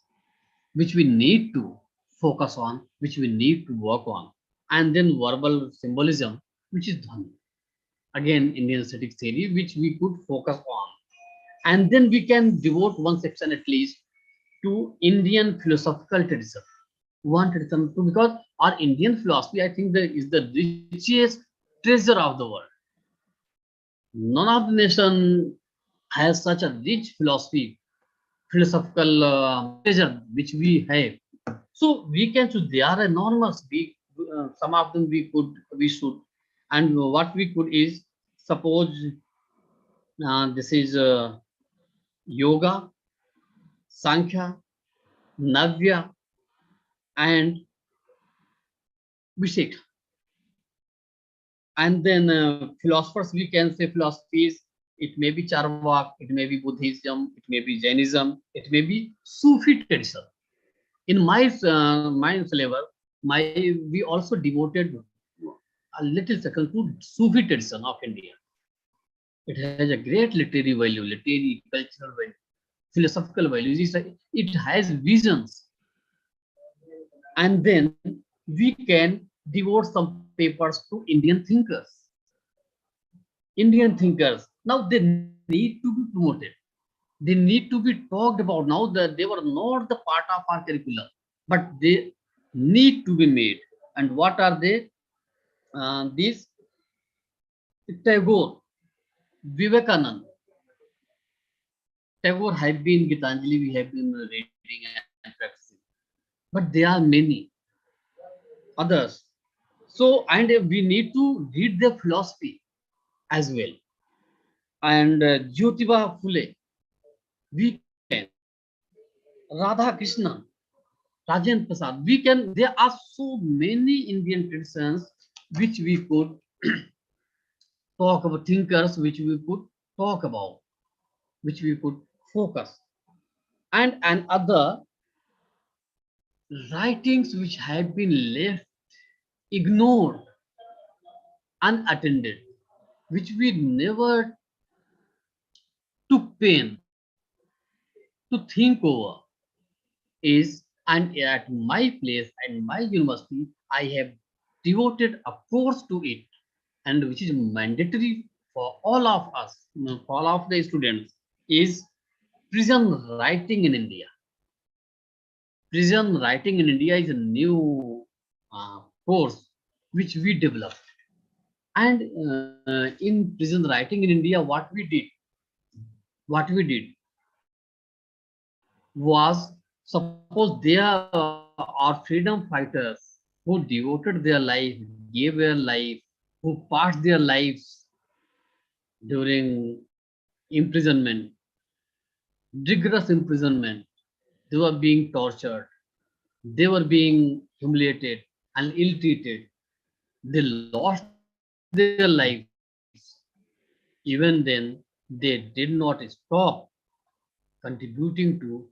which we need to focus on, which we need to work on. And then verbal symbolism, which is dhani. Again, Indian aesthetic theory, which we could focus on. And then we can devote one section at least to Indian philosophical tradition. One tradition too, because our Indian philosophy, I think, is the richest treasure of the world. None of the nation has such a rich philosophy, philosophical treasure which we have. So we can choose. They are enormous. Some of them we should, and what we could is suppose this is yoga, sankhya, navya, and vishek. And then philosophers, we can say philosophies. It may be Charvak, it may be Buddhism, it may be Jainism, it may be Sufi tradition. In my flavor, we also devoted a little second to Sufi tradition of India. It has a great literary value, literary, cultural value, philosophical value. It has visions, and then we can devote some papers to Indian thinkers. Indian thinkers now they need to be promoted. They need to be talked about. Now that they were not the part of our curriculum, but they need to be made. And what are they? These Tagore, Vivekanand, Tagore have been Gitanjali. We have been reading and practicing, but there are many others. So and we need to read their philosophy as well. And Jyotiba Phule, we can. Radha Krishnan, Rajendra Prasad, we can. There are so many Indian traditions which we could talk about, thinkers which we could talk about, which we could focus, and other writings which have been left, ignored, unattended, which we never took pain to think over is, and at my place and my university, I have devoted a course to it, and which is mandatory for all of us, for all of the students, is prison writing in India. Prison writing in India is a new course which we developed. And in prison writing in India, what we did was, suppose they are freedom fighters who devoted their life, gave their life, who passed their lives during imprisonment, rigorous imprisonment. They were being tortured, they were being humiliated and ill-treated. They lost their lives. Even then, they did not stop contributing to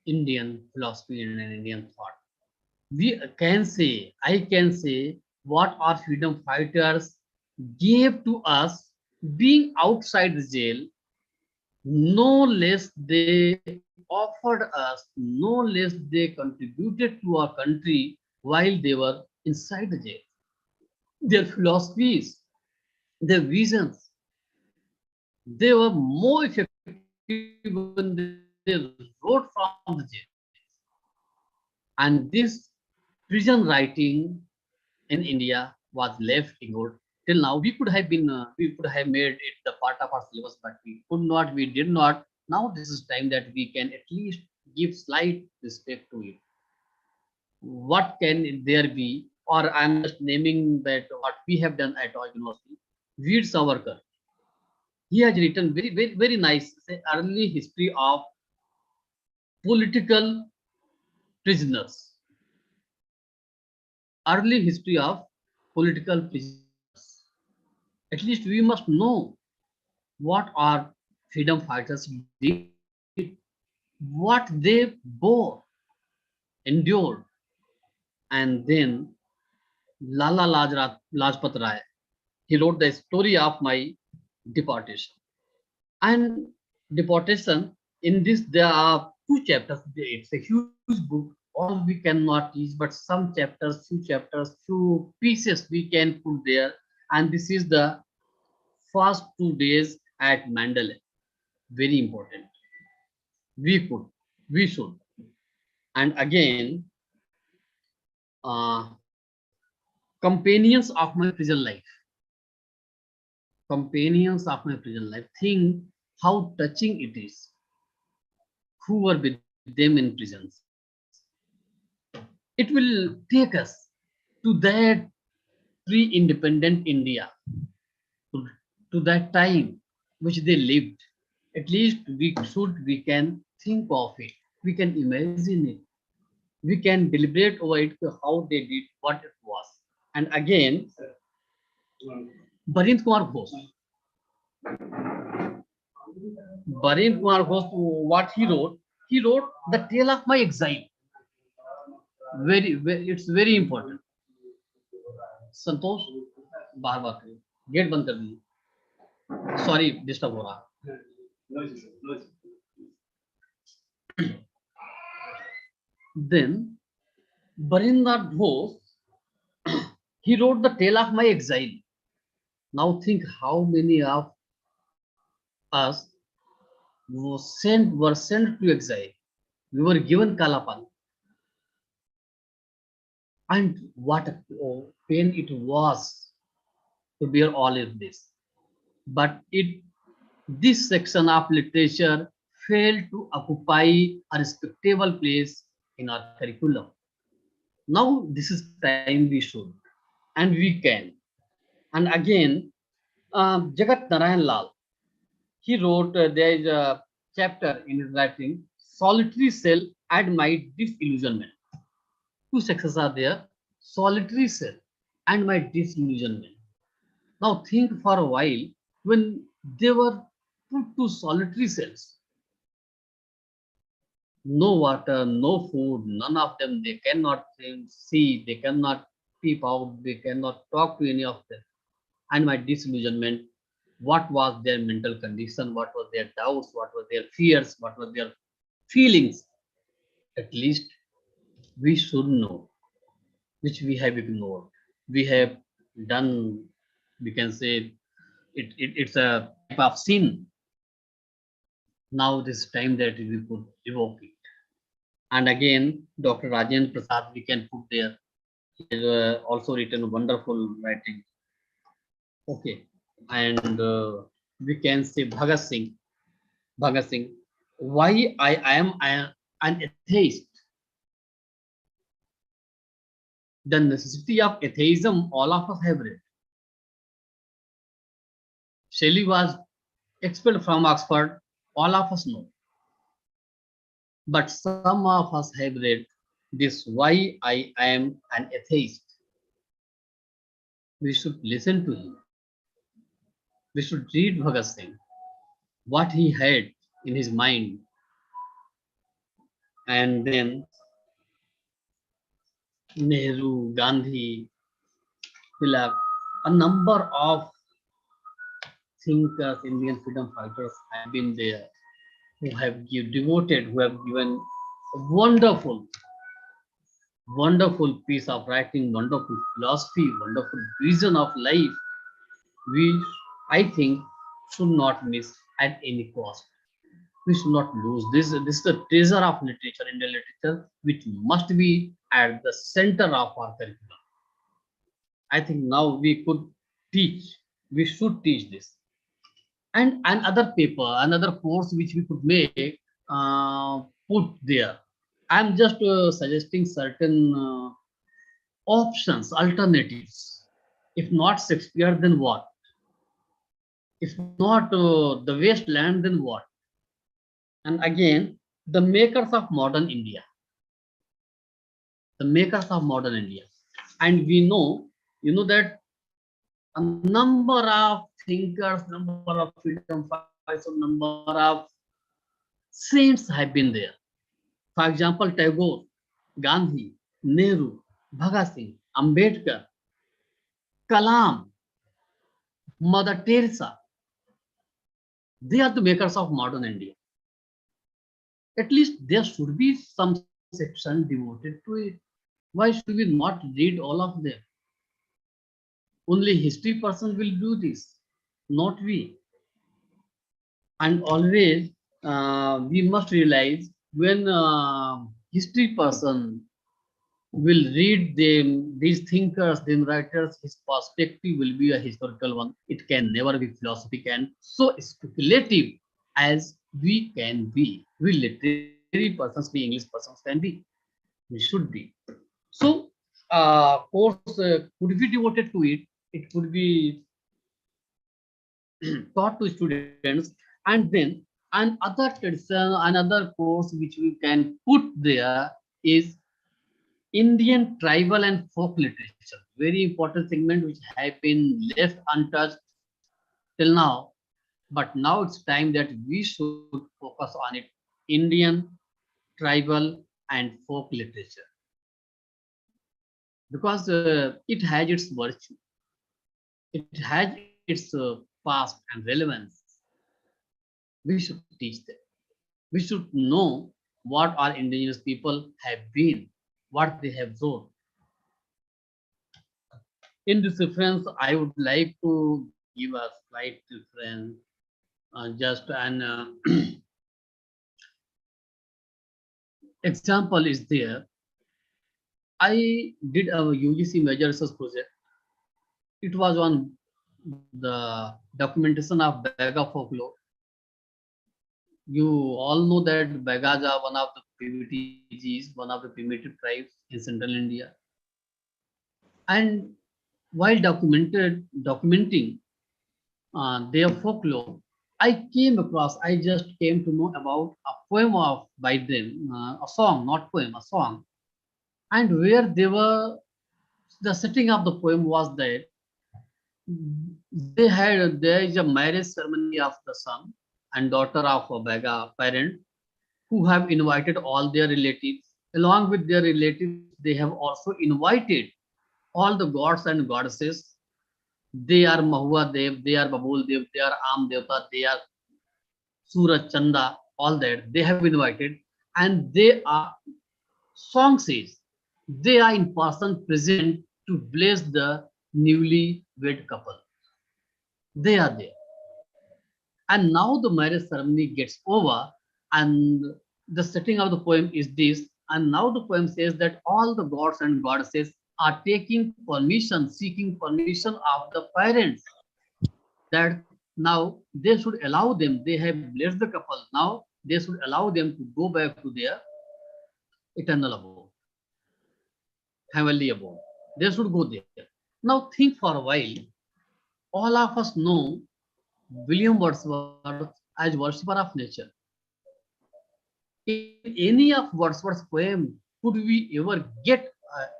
Indian philosophy and Indian thought. We can say, I can say, what our freedom fighters gave to us being outside the jail, no less they offered us, no less they contributed to our country while they were inside the jail. Their philosophies, their visions, they were more effective when they wrote from the jail. And this prison writing in India was left ignored till now. We could have made it the part of our syllabus, but we could not, we did not. Now this is time that we can at least give slight respect to it. What can there be? Or I'm just naming that what we have done at our university. Veer Savarkar, he has written very nice, say, early history of political prisoners. Early history of political prisoners. At least we must know what our freedom fighters did, what they bore, endured, and then Lala Lajpat Rai. He wrote the story of my deportation. And deportation, in this there are two chapters. It's a huge book. All we cannot teach, but some chapters, few pieces we can put there. And this is the first 2 days at Mandalay. Very important. We could, we should. And again, uh, companions of my prison life. Companions of my prison life. Think how touching it is. Who were with them in prisons. It will take us to that pre-independent India, to, to that time which they lived. At least we can think of it, we can imagine it, we can deliberate over it, how they did, what it was. And again, Barind Kumar Ghosh, what he wrote the tale of my exile. Very, it's very important. संतोष बाहर बात करिए, gate बंद कर दीजिए, sorry disturb हो रहा. Then Barinder Ghosh, he wrote the tale of my exile. Now think how many of us were sent to exile. We were given Kalapan. And what a pain it was to bear all of this. But this section of literature failed to occupy a respectable place in our curriculum. Now this is time we should, and we can. And again, Jagat Narayan Lal, he wrote, there is a chapter in his writing, Solitary Cell and My Disillusionment. Two sections are there, Solitary Cell and My Disillusionment. Now think for a while, when they were put to solitary cells, no water, no food, none of them, they cannot see, they cannot peep out, they cannot talk to any of them. And my disillusionment, what was their mental condition, what were their doubts, what were their fears, what were their feelings. At least we should know, which we have ignored. We have done, we can say, it's a type of sin. Now this time that we could evoke it. And again, Dr. Rajendra Prasad, we can put there. He has also written wonderful writing. Okay, and we can say Bhagat Singh. Bhagat Singh, why I am an atheist. The necessity of atheism, all of us have read. Shelley was expelled from Oxford, all of us know. But some of us have read this, why I am an atheist. We should listen to him. We should read Bhagat Singh, what he had in his mind. And then Nehru, Gandhi, Tilak, a number of thinkers, Indian freedom fighters have been there, who have devoted, who have given a wonderful piece of writing, wonderful philosophy, wonderful vision of life. We, I think, should not miss at any cost. We should not lose this. This is the treasure of literature, Indian literature, which must be at the center of our curriculum. I think now we could teach, we should teach this. And another paper, another course which we could make, put there. I'm just suggesting certain options, alternatives. If not Shakespeare, then what? If not the wasteland, then what? And again, the makers of modern India. The makers of modern India. And we know, that a number of thinkers, number of freedom fighters, a number of saints have been there. For example, Tagore, Gandhi, Nehru, Bhagat Singh, Ambedkar, Kalam, Mother Teresa, they are the makers of modern India. At least there should be some section devoted to it. Why should we not read all of them? Only history person will do this, not we. And always we must realize when history person will read them, these thinkers, then writers, his perspective will be a historical one. It can never be philosophical and so speculative as we can be. We literary persons, we English persons can be. We should be. So, course could be devoted to it. It could be taught to students, and then another tradition, another course which we can put there is Indian tribal and folk literature. Very important segment which have been left untouched till now, but now it's time that we should focus on it. Indian tribal and folk literature, because it has its virtue, it has its past and relevance. We should teach them. We should know what our indigenous people have been, what they have wrote. In this reference, I would like to give a slight reference, just an example is there. I did a UGC major research project. It was on the documentation of Baga folklore. You all know that Bagas are one of the PVTGs, one of the primitive tribes in central India. And while documenting their folklore, I just came to know about a poem of by them, a song, not poem, a song, and where they were, the setting of the poem was that there is a marriage ceremony of the son and daughter of a Baga parent who have invited all their relatives. Along with their relatives, they have also invited all the gods and goddesses. They are Mahua Dev, they are Babul Dev, they are Am Devta, they are Suraj Chanda, all that they have invited, and they are, song says, they are in person present to bless the newly wed couple. They are there. And now the marriage ceremony gets over, and the setting of the poem is this. And now the poem says that all the gods and goddesses are taking permission, seeking permission of the parents, that now they should allow them, they have blessed the couple, now they should allow them to go back to their eternal abode, heavenly abode. They should go there. Now think for a while. All of us know William Wordsworth as worshipper of nature. In any of Wordsworth's poem, could we ever get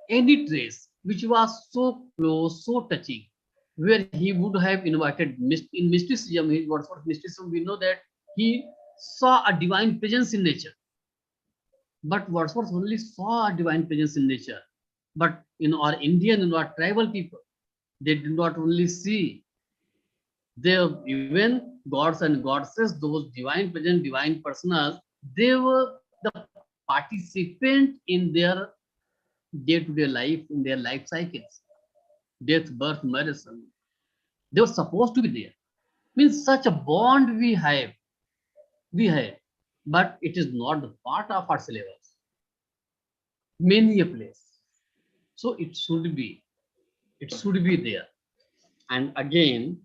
any trace which was so close, so touching, where he would have invited in mysticism, his Wordsworth mysticism, we know that he saw a divine presence in nature. But Wordsworth only saw a divine presence in nature. But in our Indian, in our tribal people, they did not only see, they even gods and goddesses, those divine present, divine personas, they were the participant in their day-to-day life, in their life cycles, death, birth, marriage. They were supposed to be there. Means such a bond we have, but it is not the part of our syllabus. Many a place. So it should be there. And again,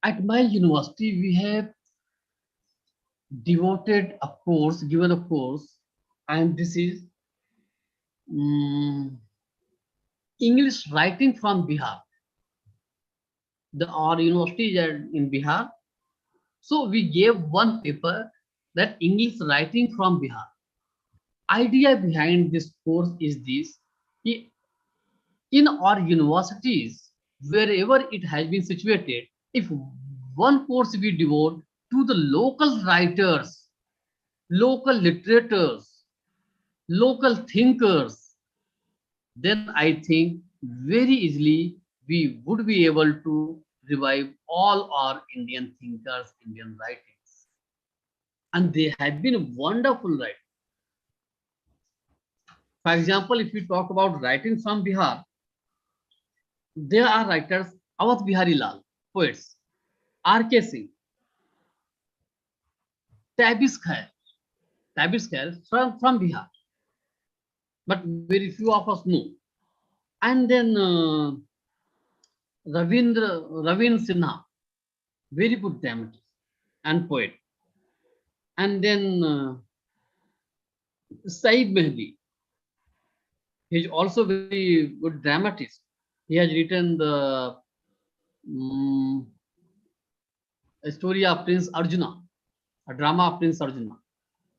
at my university, we have given a course, and this is English writing from Bihar. Our university is in Bihar. So we gave one paper, that English writing from Bihar. Idea behind this course is this: in our universities, wherever it has been situated, if one course we devote to the local writers, local literators, local thinkers, then I think very easily we would be able to revive all our Indian thinkers, Indian writings. And they have been wonderful writers. For example, if we talk about writing from Bihar, there are writers Awadh Bihari Lal, poets, R.K. Singh, Tabis Khair, from Bihar, but very few of us know. And then Ravindra Sinha, very good dramatist and poet. And then Said Mehdi, he is also very good dramatist. He has written the um, a story of Prince Arjuna, a drama of Prince Arjuna.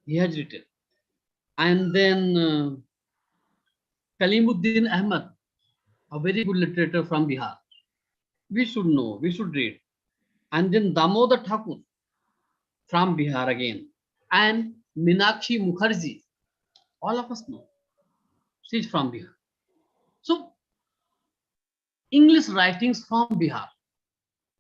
He has written. And then Kalimuddin Ahmad, a very good literature from Bihar. We should know, we should read. And then Damodar Thakur from Bihar again. And Meenakshi Mukherjee, all of us know. She is from Bihar. So English writings from Bihar.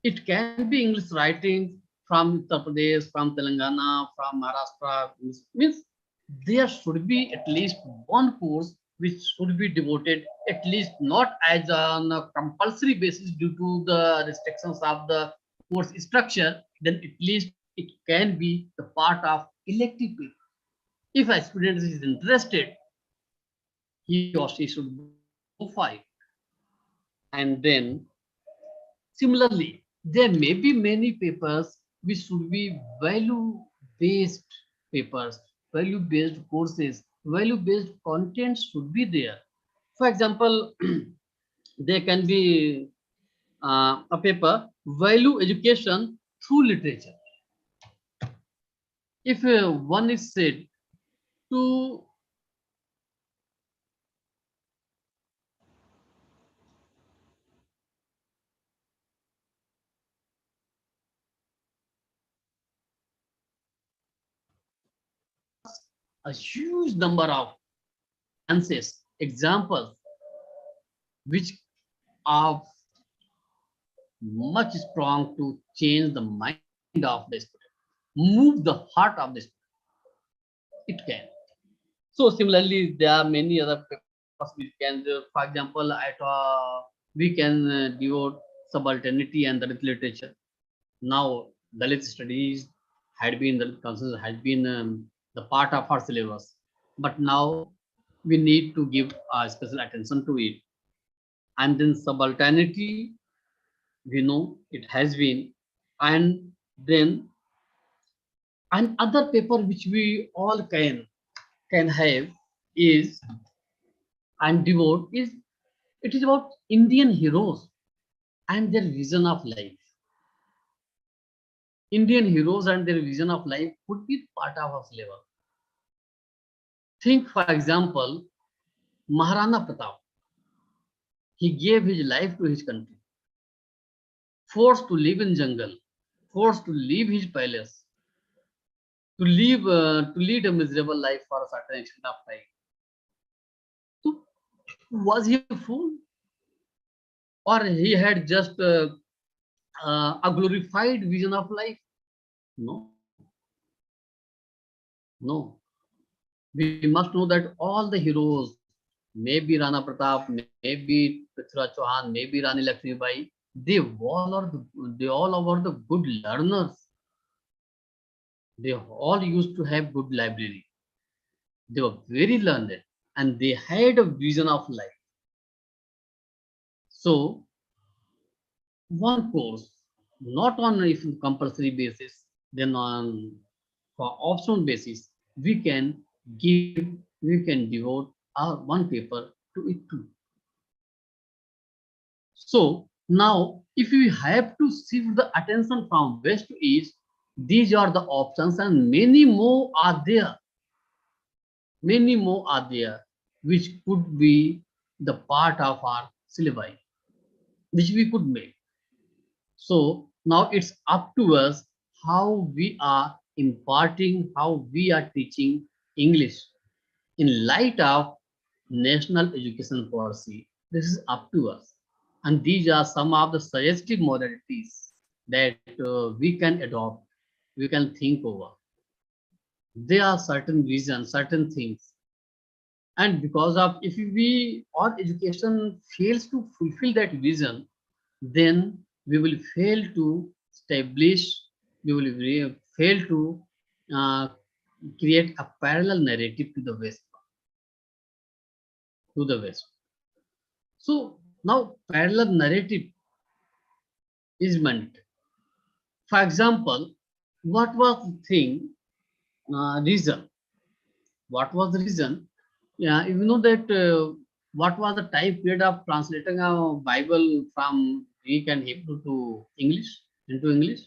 It can be English writings from Uttar Pradesh, from Telangana, from Maharashtra. Means there should be at least one course which should be devoted, at least not as on a compulsory basis due to the restrictions of the course structure, then at least it can be the part of elective paper. If a student is interested, he or she should go for it. And then similarly, there may be many papers which should be value-based papers, value-based courses, value-based content should be there. For example, there can be a paper, value education through literature. If one is said to a huge number of answers, examples, which are much strong to change the mind of the student, move the heart of the student. It can. So similarly, there are many other papers we can do. For example, we can devote subalternity and Dalit literature. Now, Dalit studies Dalit concerns had been the part of our syllabus, but now we need to give special attention to it. And then subalternity, we know it has been, and then another paper which we all can have is and devote is it is about Indian heroes and their vision of life. Indian heroes and their vision of life could be part of our syllabus. Think, for example, Maharana Pratap. He gave his life to his country, forced to live in jungle, forced to leave his palace, to lead a miserable life for a certain extent of time. So, was he a fool, or he had just a glorified vision of life? No, no. We must know that all the heroes, maybe Rana Pratap, maybe Prithviraj Chauhan, maybe Rani Lakshmi Bai, they all were the good learners. They all used to have good library. They were very learned and they had a vision of life. So one course, not on a compulsory basis, then on for optional basis, we can devote our one paper to it too. So now, if we have to shift the attention from west to east, these are the options, and many more are there. Many more are there, which could be the part of our syllabi, which we could make. So now it's up to us how we are imparting, how we are teaching English in light of national education policy. This is up to us. And these are some of the suggestive modalities that we can adopt, we can think over. There are certain visions, certain things. And because of, if we, our education fails to fulfill that vision, then we will fail to establish, we will fail to uh, create a parallel narrative to the West, to the West. So now parallel narrative is meant. For example, what was the thing, reason? What was the reason? Yeah, you know that what was the time period of translating a Bible from Greek and Hebrew to English, into English?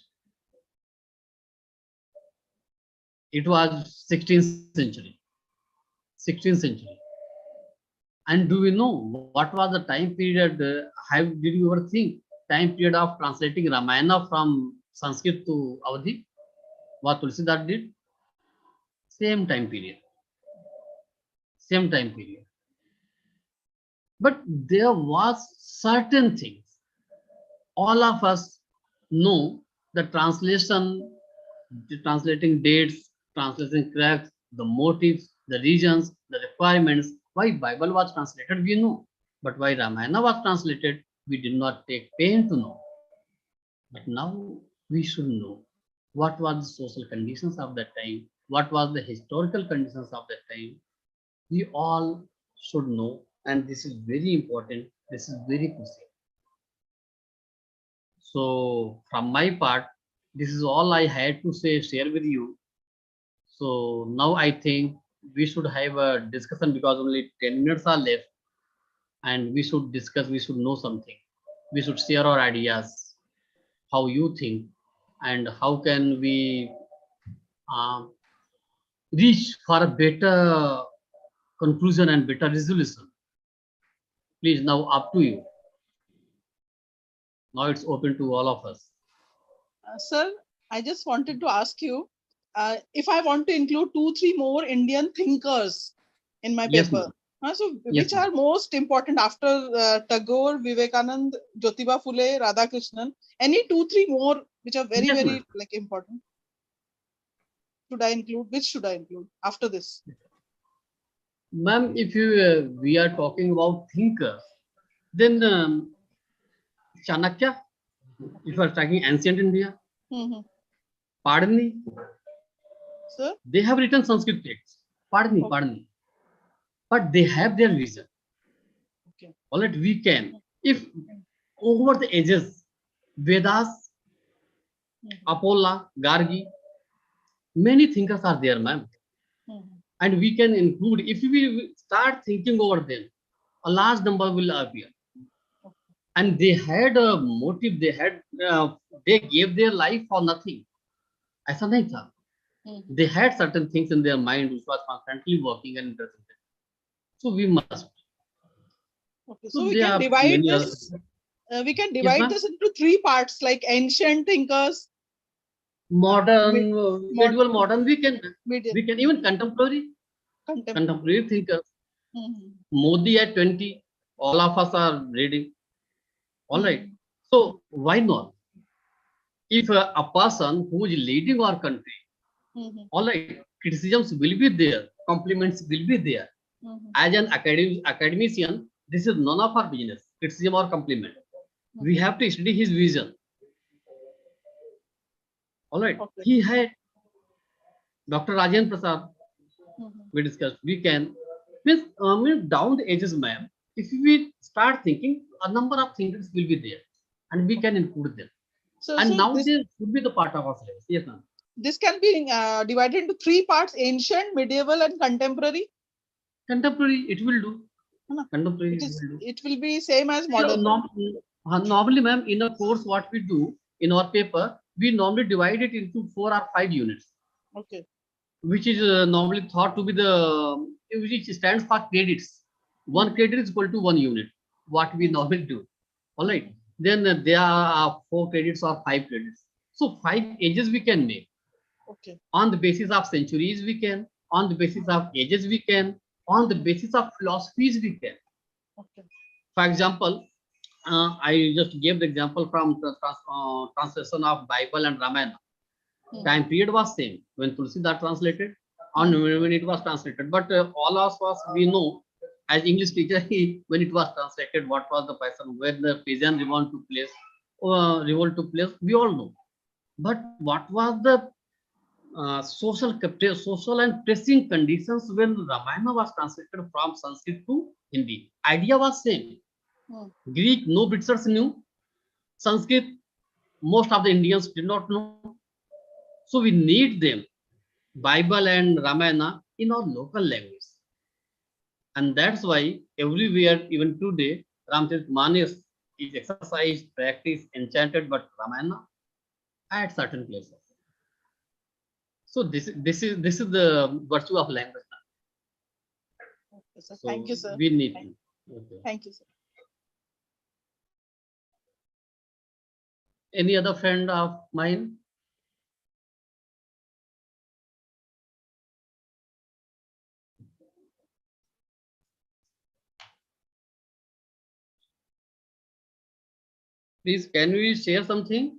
It was 16th century. 16th century. And do we know what was the time period? Did you ever think time period of translating Ramayana from Sanskrit to Awadhi? What Tulsidas did? Same time period. Same time period. But there was certain things. All of us know the translation, the translating dates, translating cracks, the motives, the regions, the requirements. Why Bible was translated, we know. But why Ramayana was translated, we did not take pain to know. But now we should know what was the social conditions of that time, what was the historical conditions of that time. We all should know, and this is very important. This is very crucial. So from my part, this is all I had to say, share with you. So now I think we should have a discussion because only 10 minutes are left, and we should discuss, we should know something. We should share our ideas, how you think, and how can we uh, reach for a better conclusion and better resolution. Please, now up to you. Now it's open to all of us. Sir, I just wanted to ask you if I want to include 2-3 more Indian thinkers in my Yes, paper. ma'am. So, Yes, which are most important after Tagore, Vivekanand, Jyotiba Phule, Radhakrishnan? Any 2-3 more which are very, Yes, very ma'am. like important? Should I include? Which should I include after this? Ma'am, if you we are talking about thinkers, then Chanakya, if you are talking ancient India, Mm-hmm. Padni, Sir? they have written Sanskrit texts. Padni, Okay. Padni. But they have their vision. Okay. All right, we can. If over the ages, Vedas, Apollo, Gargi, many thinkers are there, ma'am. Mm-hmm. And we can include, if we start thinking over them, a large number will appear. And they had a motive, they gave their life for nothing. ऐसा नहीं था. Mm-hmm. They had certain things in their mind which was constantly working and interested. So we must. Okay. So So we there can are divide many other. this. We can Yes, divide ma'am. this into 3 parts, like ancient thinkers, Modern, medieval, modern, medium, we can even contemporary contemporary. thinkers. Mm-hmm. Modi at 20, all of us are reading. All right. Mm-hmm. So why not? If a person who is leading our country, Mm-hmm. all right, criticisms will be there, compliments will be there. Mm-hmm. As an academician, this is none of our business, criticism or compliment. We have to study his vision. All right. Okay. He had Dr. Rajendra Prasad, Mm-hmm. we discussed. We can, means down the ages, ma'am, if we start thinking, a number of thinkers will be there and we can include them. So, And now this, they should be the part of our syllabus. Yes, ma'am. this can be divided into 3 parts: ancient, medieval, and contemporary. Contemporary, it will do. No, Contemporary, it it is. will do. It will be same as You know, modern. normally, ma'am, in a course, what we do in our paper, we normally divide it into 4 or 5 units, Okay. which is normally thought to be which stands for credits. 1 credit is equal to 1 unit, what we normally do. All right. Then there are 4 credits or 5 credits. So 5 ages we can make. Okay. On the basis of centuries, we can. On the basis of ages, we can. On the basis of philosophies we can. Okay. For example, I just gave the example from the translation of Bible and Ramayana. Time period was same when Tulsidas translated and when it was translated. But all of us, we know as English speaker, when it was translated, what was the person, where the Pisan revolt took place, we all know. But what was the social and pressing conditions when Ramayana was translated from Sanskrit to Hindi? Idea was same. Greek, no Britishers knew. Sanskrit, most of the Indians did not know. So we need them, Bible and Ramayana, in our local language. And that's why everywhere, even today, Ramcharitmanas is exercised, practiced, enchanted, but Ramayana at certain places. So this is the virtue of language. Okay, sir. So Thank you, sir. we need Thank, to. Okay. thank you, sir. Any other friend of mine? Please, can we share something?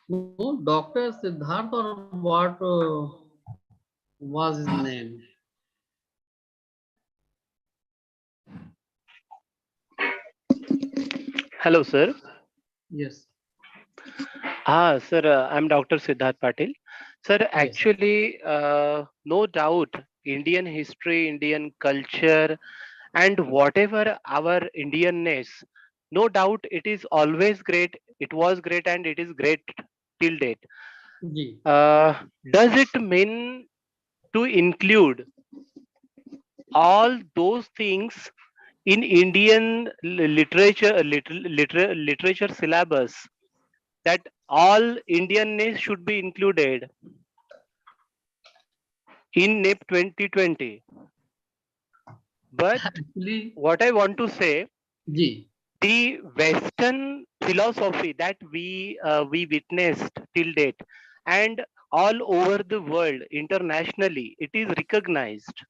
No, Dr. Siddharth or what was his name? Hello, sir. Yes. Sir, I'm Dr. Siddharth Patil. Sir, Yes. actually, no doubt, Indian history, Indian culture, and whatever our Indianness, no doubt it is always great. It was great and it is great till date. Ji. Does it mean to include all those things in Indian literature syllabus, that all Indianness should be included in NIP 2020? But Actually, what I want to say, ji. the Western philosophy that we witnessed till date, and all over the world internationally, it is recognized.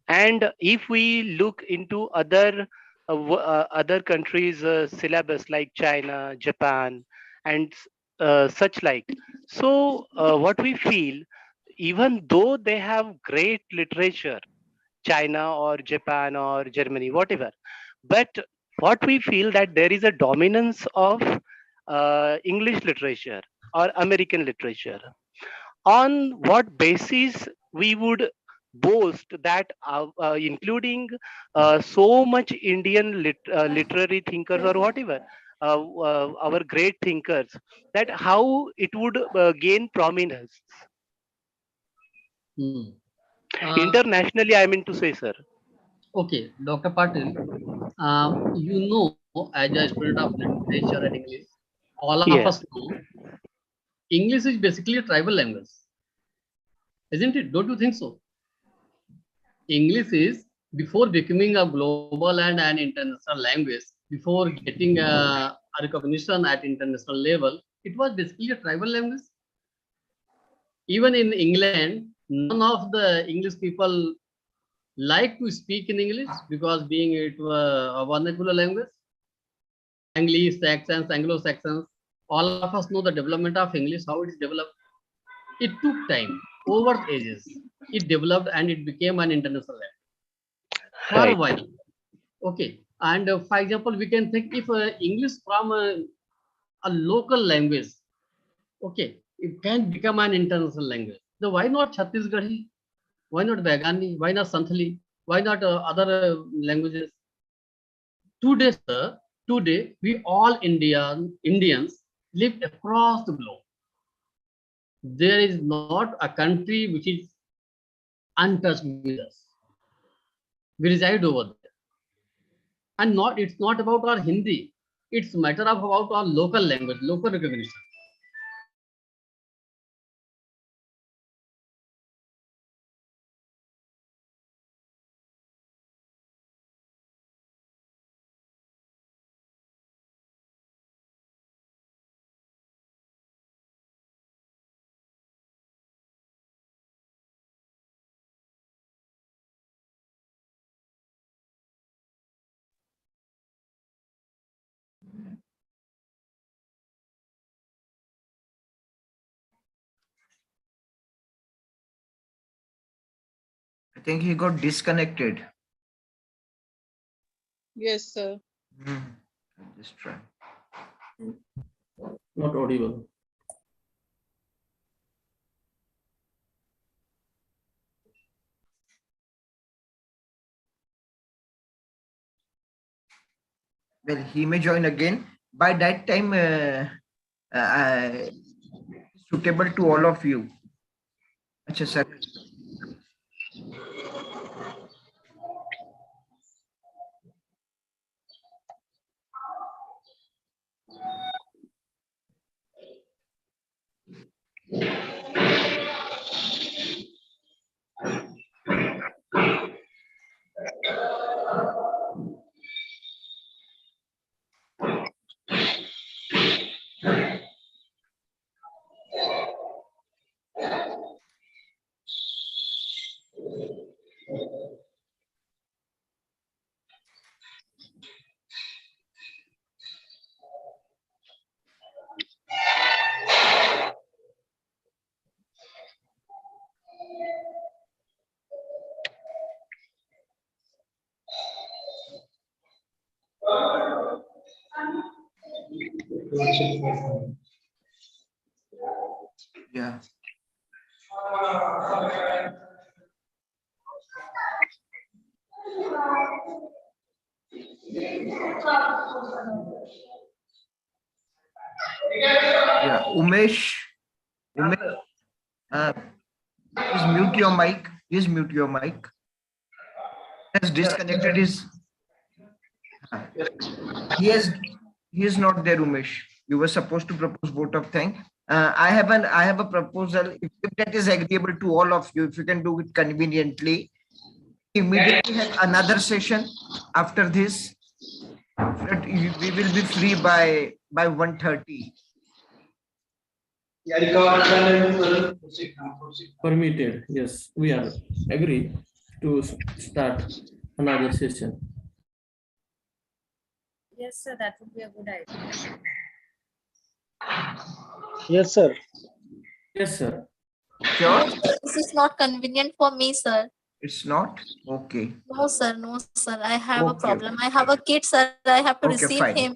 And if we look into other countries' syllabus like China, Japan, and such like, so what we feel, even though they have great literature, China or Japan or Germany, whatever, but what we feel that there is a dominance of English literature or American literature. On what basis we would boast that including so much Indian literary thinkers or whatever, our great thinkers, that how it would gain prominence Hmm. internationally, I mean to say, sir. Okay, Dr. Patil, you know, as a student of literature and English, all of us Yes, know English is basically a tribal language, isn't it? Don't you think so? English is, before becoming a global and an international language, before getting a recognition at international level, it was basically a tribal language. Even in England, none of the English people like to speak in English because being it a vernacular language. English, Saxons, Anglo-Saxons, all of us know the development of English, how it is developed. It took time, over ages. It developed and it became an international language. For a right, while, okay. And for example, we can think if English from a local language, okay, it can become an international language. So why not Chhattisgarhi? Why not Bagani? Why not Santhali? Why not other languages? Today, sir, today we all Indians live across the globe. There is not a country which is untouched with us. We reside over there. And not it's not about our Hindi. It's matter of about our local language, local recognition. think he got disconnected. Yes, sir. I'll just try. Not audible. Well, he may join again. By that time, suitable to all of you. Acha, sir. Yeah. Yeah. Umesh, please mute your mic. Please mute your mic. Has disconnected his. He has. He is not there, Umesh. You were supposed to propose vote of thanks. I have a proposal. If that is agreeable to all of you, if you can do it conveniently, immediately have another session after this. That we will be free by 1:30. Permitted. Yes, we are agree to start another session. Yes, sir, that would be a good idea. Yes, sir. Yes, sir. Sure, This is not convenient for me, sir. it's not okay. No, sir. No, sir. I have a Okay. problem. I have a kid, sir. I have to Okay, receive fine. him.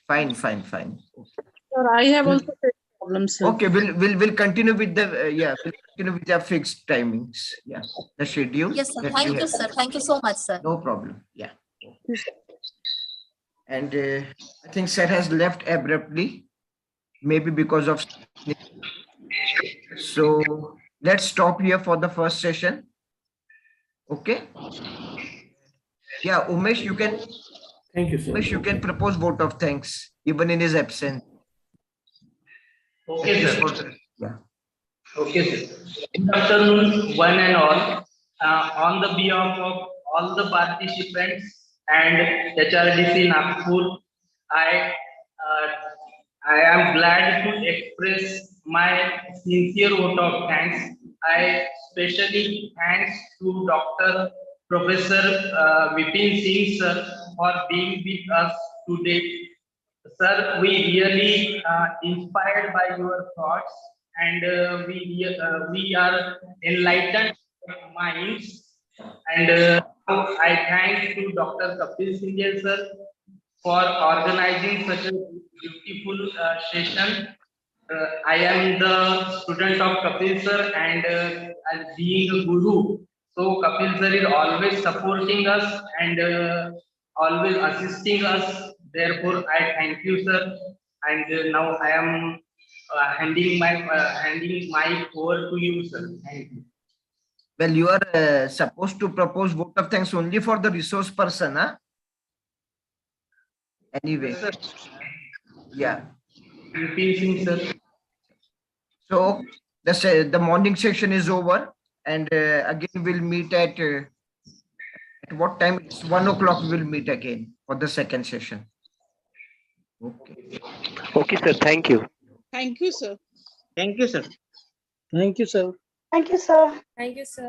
Fine. Sir, I have also problems, sir. Okay, we'll continue with the we'll continue with the fixed timings. Yeah, the schedule. Yes, sir. that Thank we you, have. sir. Thank you so much, sir. No problem. Yeah. And I think Seth has left abruptly, maybe because of. So let's stop here for the first session. Okay. Yeah, Umesh, you can. Thank you, sir. Umesh, you can propose vote of thanks even in his absence. Okay, sir. Yeah. Okay, sir. Good afternoon, one and all. On the behalf of all the participants and HRDC Nagpur, I uh, I am glad to express my sincere vote of thanks. I especially thanks to Dr. Professor Vipin Singh sir for being with us today. Sir, we really inspired by your thoughts, and we are enlightened minds. And I thank to Dr. Kapil Singhel sir for organizing such a beautiful session. I am the student of Kapil sir, and as being a guru, so Kapil sir is always supporting us and always assisting us. Therefore, I thank you, sir. And now I am handing my over to you, sir. Thank you. Well, you are supposed to propose vote of thanks only for the resource person, huh? Anyway, Sir, yeah. Vipin Singh, sir. So the morning session is over, and again we'll meet at what time? It's 1 o'clock. We'll meet again for the second session. Okay. Okay, sir. Thank you. Thank you, sir. Thank you, sir. Thank you, sir. Thank you, sir.